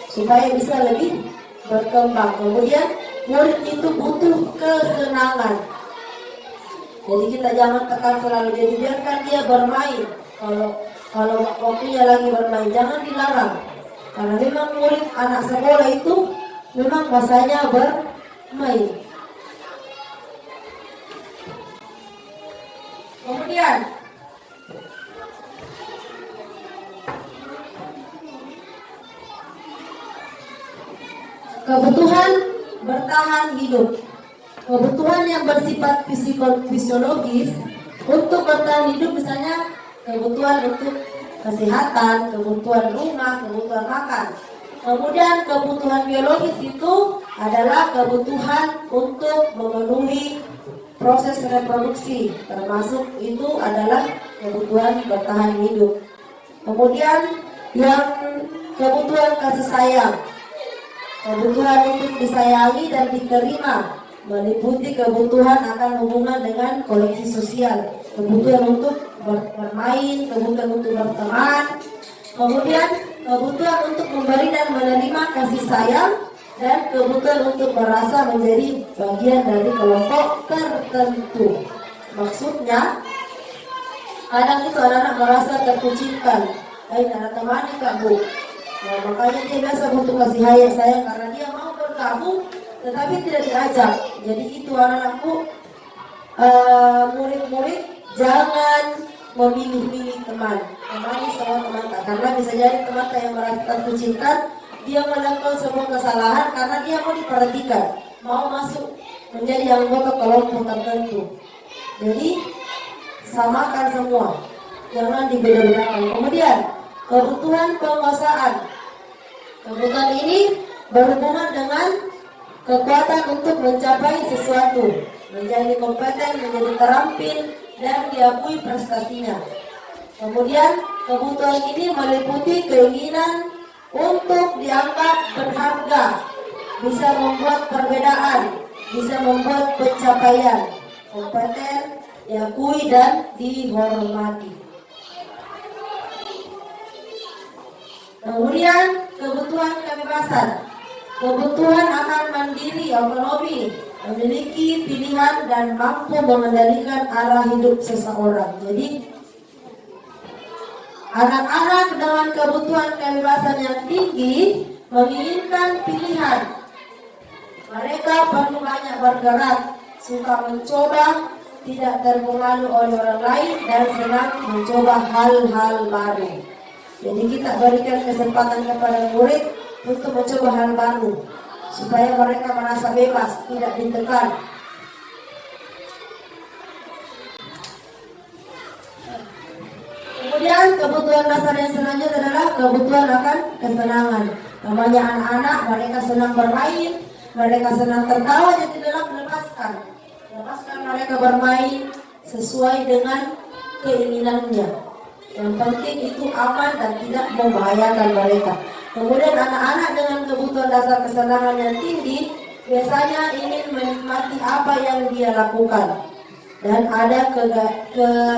supaya bisa lebih berkembang. Kemudian murid itu butuh kesenangan. Jadi kita jangan tekan selalu, jadi biarkan dia bermain. Kalau waktunya lagi bermain, jangan dilarang. Karena memang murid anak sekolah itu memang masanya bermain. Kemudian kebutuhan bertahan hidup. Kebutuhan yang bersifat fisiologis untuk bertahan hidup, misalnya kebutuhan untuk kesehatan, kebutuhan rumah, kebutuhan makan. Kemudian kebutuhan biologis itu adalah kebutuhan untuk memenuhi proses reproduksi, termasuk itu adalah kebutuhan bertahan hidup. Kemudian yang kebutuhan kasih sayang, kebutuhan untuk disayangi dan diterima, meliputi kebutuhan akan hubungan dengan koleksi sosial, kebutuhan untuk bermain, kebutuhan untuk berteman, kemudian kebutuhan untuk memberi dan menerima kasih sayang, dan kebutuhan untuk merasa menjadi bagian dari kelompok tertentu. Maksudnya, kadang itu anak-anak merasa terkucilkan. Tidak ada temannya Kak Bu. Nah, makanya dia biasa butuh kasih sayang karena dia mau bergabung tetapi tidak diajak. Jadi itu anak-anakku, murid-murid jangan memilih-milih teman. Temani semua teman tak, karena bisa jadi teman tak yang merasa terkucilkan, dia melakukan semua kesalahan karena dia mau diperhatikan, mau masuk menjadi anggota kelompok tertentu. Jadi samakan semua, jangan dibeda-bedakan. Kemudian kebutuhan penguasaan. Kebutuhan ini berhubungan dengan kekuatan untuk mencapai sesuatu, menjadi kompeten, menjadi terampil, dan diakui prestasinya. Kemudian kebutuhan ini meliputi keinginan untuk dianggap berharga, bisa membuat perbedaan, bisa membuat pencapaian, kompeten, diakui, dan dihormati. Kemudian kebutuhan kebebasan, kebutuhan akan mandiri, otonomi, memiliki pilihan dan mampu mengendalikan arah hidup seseorang. Jadi anak-anak dengan kebutuhan kebebasan yang tinggi menginginkan pilihan. Mereka perlu banyak bergerak, suka mencoba, tidak terpengaruh oleh orang lain, dan senang mencoba hal-hal baru. Jadi kita berikan kesempatan kepada murid untuk mencoba hal baru, supaya mereka merasa bebas, tidak ditekan. Kemudian kebutuhan dasar yang selanjutnya adalah kebutuhan akan kesenangan. Namanya anak-anak, mereka senang bermain, mereka senang tertawa, jadi dalam melepaskan mereka bermain sesuai dengan keinginannya. Yang penting itu aman dan tidak membahayakan mereka. Kemudian anak-anak dengan kebutuhan dasar kesenangan yang tinggi biasanya ingin menikmati apa yang dia lakukan, dan ada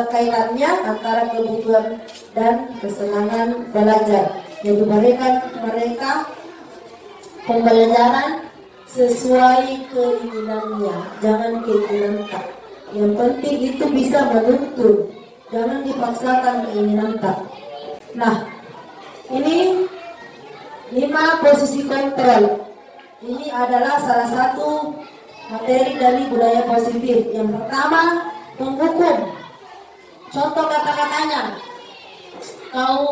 kaitannya antara kebutuhan dan kesenangan belajar. Jadi mereka pembelajaran sesuai keinginannya, jangan keinginan tak. Yang penting itu bisa menuntun, jangan dipaksakan keinginan tak. Nah, ini 5 posisi kontrol. Ini adalah salah satu materi dari budaya positif. Yang pertama, menghukum. Contoh kata-katanya,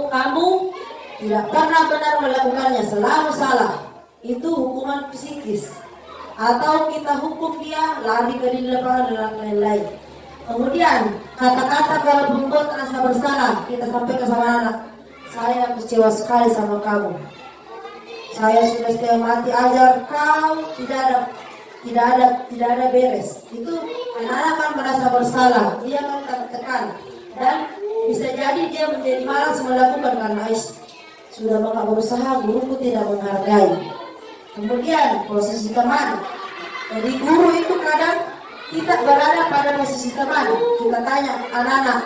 kamu tidak pernah benar melakukannya, selalu salah. Itu hukuman psikis. Atau kita hukum dia lari ke di lapangan dan lain-lain. Kemudian kata-kata kalau membuat rasa bersalah, kita sampaikan sama anak, saya kecewa sekali sama kamu. Saya sudah setengah mati ajar kau, tidak ada beres. Itu anak-anak akan merasa bersalah, dia akan tertekan, dan Bisa jadi dia menjadi malas melakukan karena sudah banyak berusaha, guruku tidak menghargai. Kemudian posisi teman. Jadi guru itu kadang kita berada pada posisi teman. Kita tanya anak-anak,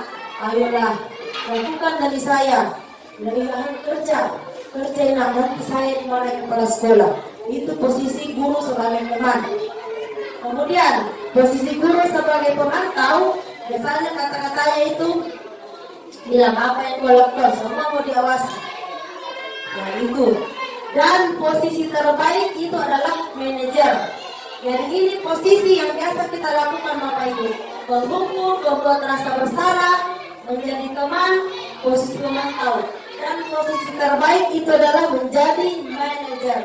ayolah lakukan dari saya. Dari kerjain nanti saya kemarin kepala sekolah. Itu posisi guru sebagai teman. Kemudian posisi guru sebagai pemantau, biasanya kata-katanya itu bilang apa yang kau lakukan, semua mau diawasi. Nah itu. Dan posisi terbaik itu adalah manajer. Jadi ini posisi yang biasa kita lakukan Bapak Ibu. Menghukum, membuat rasa bersalah, menjadi teman, posisi pemantau. Dan posisi terbaik itu adalah menjadi manajer.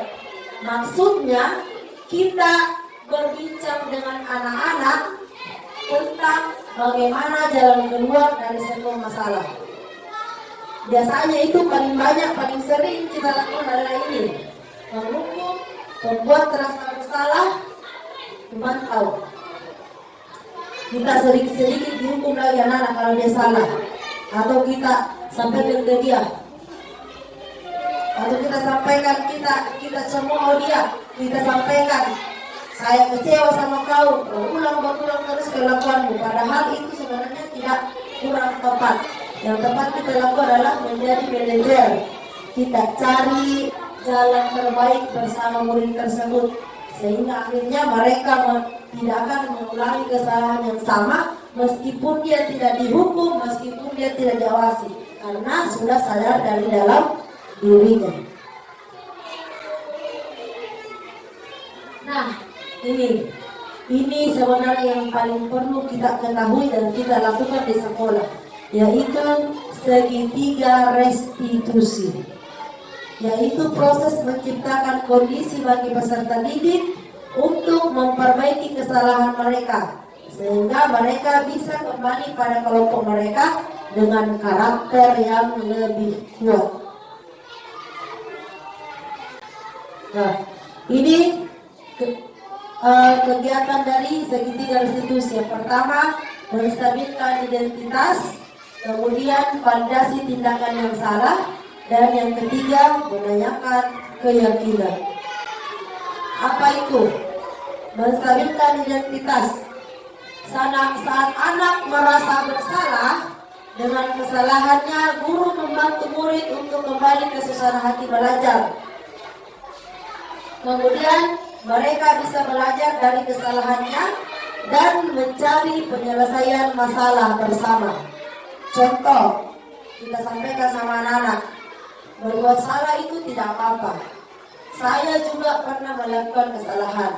Maksudnya kita berbincang dengan anak-anak tentang bagaimana jalan keluar dari semua masalah. Biasanya itu paling banyak, paling sering kita lakukan adalah ini: menghukum, membuat rasa bersalah, memantau. Kita sedikit dihukum lagi anak-anak kalau dia salah, atau kita sampaikan ke dia, atau kita sampaikan kita cemooh dia, kita sampaikan saya kecewa sama kau, berulang terus kelakuanmu, padahal itu sebenarnya tidak kurang tepat. Yang tepat kita lakukan adalah menjadi manajer. Kita cari jalan terbaik bersama murid tersebut, sehingga akhirnya mereka tidak akan mengulangi kesalahan yang sama, meskipun dia tidak dihukum, meskipun dia tidak diawasi, karena sudah sadar dari dalam dirinya. Nah, ini sebenarnya yang paling perlu kita ketahui dan kita lakukan di sekolah, yaitu segitiga restitusi, yaitu proses menciptakan kondisi bagi peserta didik untuk memperbaiki kesalahan mereka, sehingga mereka bisa kembali pada kelompok mereka dengan karakter yang lebih kuat. Nah, ini kegiatan dari segitiga restitusi. Yang pertama, menstabilkan identitas, kemudian validasi tindakan yang salah, dan yang ketiga, menanyakan keyakinan. Apa itu? Menstabilkan identitas. Saat anak merasa bersalah dengan kesalahannya, guru membantu murid untuk kembali ke suasana hati belajar. Kemudian mereka bisa belajar dari kesalahannya dan mencari penyelesaian masalah bersama. Contoh, kita sampaikan sama anak-anak, berbuat salah itu tidak apa-apa. Saya juga pernah melakukan kesalahan.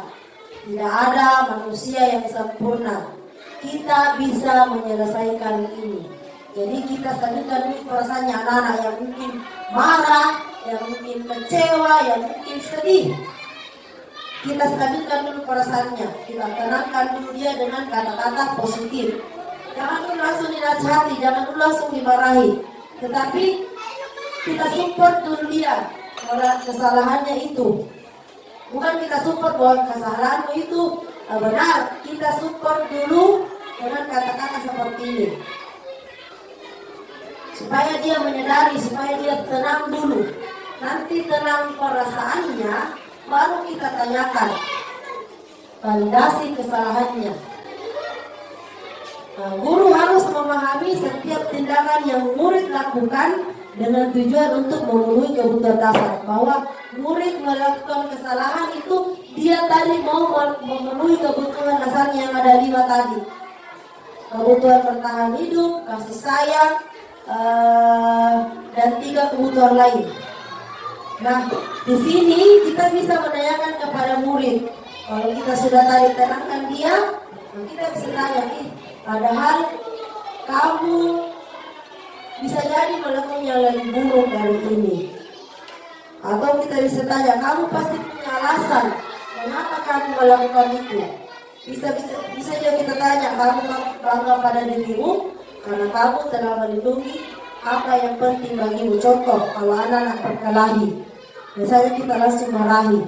Tidak ada manusia yang sempurna. Kita bisa menyelesaikan ini. Jadi kita stabilkan dulu perasaannya anak-anak yang mungkin marah, yang mungkin kecewa, yang mungkin sedih. Kita stabilkan dulu perasaannya. Kita tenangkan dulu dia dengan kata-kata positif. Jangan dulu langsung dinasihati, jangan dulu langsung dimarahi. Tetapi kita support dulu dia pada kesalahannya itu. Bukan kita support bahwa kesalahanmu itu benar. Kita support dulu dengan kata-kata seperti ini, supaya dia menyadari, supaya dia tenang dulu. Nanti tenang perasaannya, baru kita tanyakan validasi kesalahannya. Nah, guru harus memahami setiap tindakan yang murid lakukan dengan tujuan untuk memenuhi kebutuhan dasar. Bahwa murid melakukan kesalahan itu dia tadi mau memenuhi kebutuhan dasarnya yang ada 5 tadi. Kebutuhan bertahan hidup, kasih sayang, dan 3 kebutuhan lain. Nah, di sini kita bisa menanyakan kepada murid. Kalau kita sudah tadi tenangkan dia, kita bisa tanya, padahal kamu bisa jadi melakukan yang lebih buruk dari ini. Atau kita bisa tanya, kamu pasti punya alasan mengapa kamu melakukan itu. Bisa juga kita tanya, kamu bangga pada dirimu karena kamu telah melindungi apa yang penting bagimu. Contoh, kalau anak-anak berkelahi, biasanya kita langsung marahi.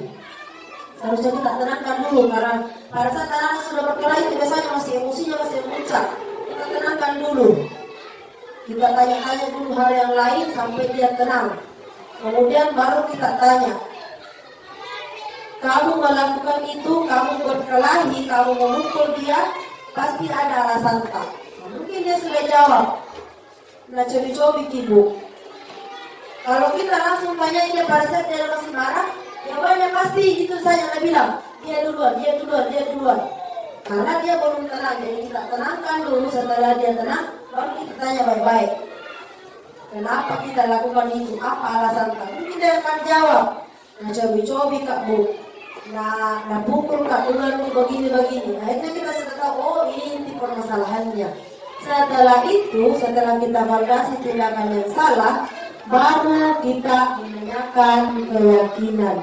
Seharusnya kita tenangkan dulu, karena pada saat anak-anak sudah berkelahi itu biasanya masih emosinya masih memuncak. Kita tenangkan dulu. Kita tanya-tanya dulu hal yang lain sampai dia tenang. Kemudian baru kita tanya, kamu melakukan itu, kamu berkelahi, kamu memukul dia, pasti ada alasan tak? Mungkin dia sudah jawab, nah cobi-cobi ibu. Kalau kita langsung tanya dia pada saat dia masih marah, jawabannya pasti itu saja, dia bilang, dia duluan. Karena dia belum tenang, jadi kita tenangkan dulu. Setelah dia tenang, baru kita tanya baik-baik, kenapa kita lakukan itu, apa alasan tak? Mungkin dia akan jawab, nah cobi-cobi kak bu, nah pukul kak duluan begini. Akhirnya kita sudah tahu, oh ini inti permasalahannya. Setelah itu, setelah kita validasi tindakan yang salah, baru kita menanyakan keyakinan,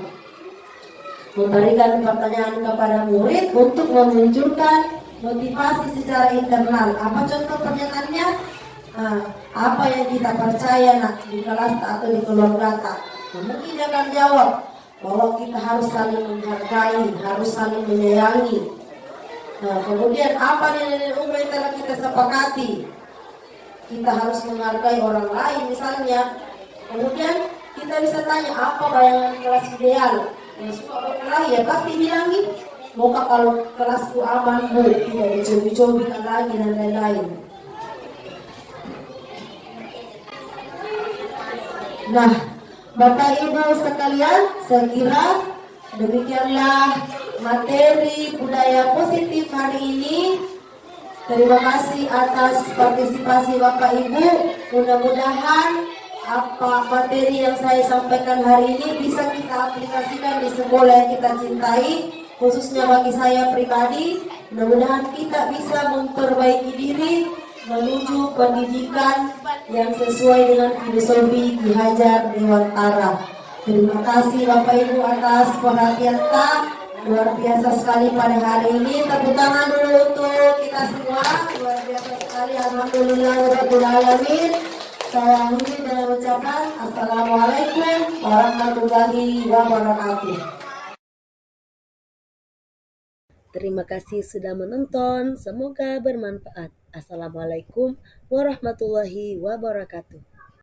memberikan pertanyaan kepada murid untuk memunculkan motivasi secara internal. Apa contoh pernyataannya? Apa yang kita percaya nak di kelas atau di keluarga tak? Mungkin dia akan jawab bahwa kita harus saling menghargai, harus saling menyayangi. Kemudian apa nilai umum yang telah kita sepakati? Kita harus menghargai orang lain misalnya. Kemudian kita bisa tanya, apa bayangan kelas ideal? Yang suka berkelahi ya pasti bilangin, moga kalau kelasku aman bu, tidak dicobi-cobi lagi dan lain-lain. Nah, Bapak Ibu sekalian, saya kira demikianlah materi budaya positif hari ini. Terima kasih atas partisipasi Bapak Ibu. Mudah-mudahan apa materi yang saya sampaikan hari ini bisa kita aplikasikan di sekolah yang kita cintai, khususnya bagi saya pribadi. Mudah-mudahan kita bisa memperbaiki diri menuju pendidikan yang sesuai dengan filosofi Ki Hajar Dewantara. Terima kasih Bapak Ibu atas perhatian luar biasa sekali pada hari ini. Tepuk tangan dulu untuk kita semua. Luar biasa sekali, alhamdulillah alamin. Saya akhiri dengan ucapan Assalamualaikum warahmatullahi wabarakatuh. Terima kasih sudah menonton, semoga bermanfaat. Assalamualaikum warahmatullahi wabarakatuh.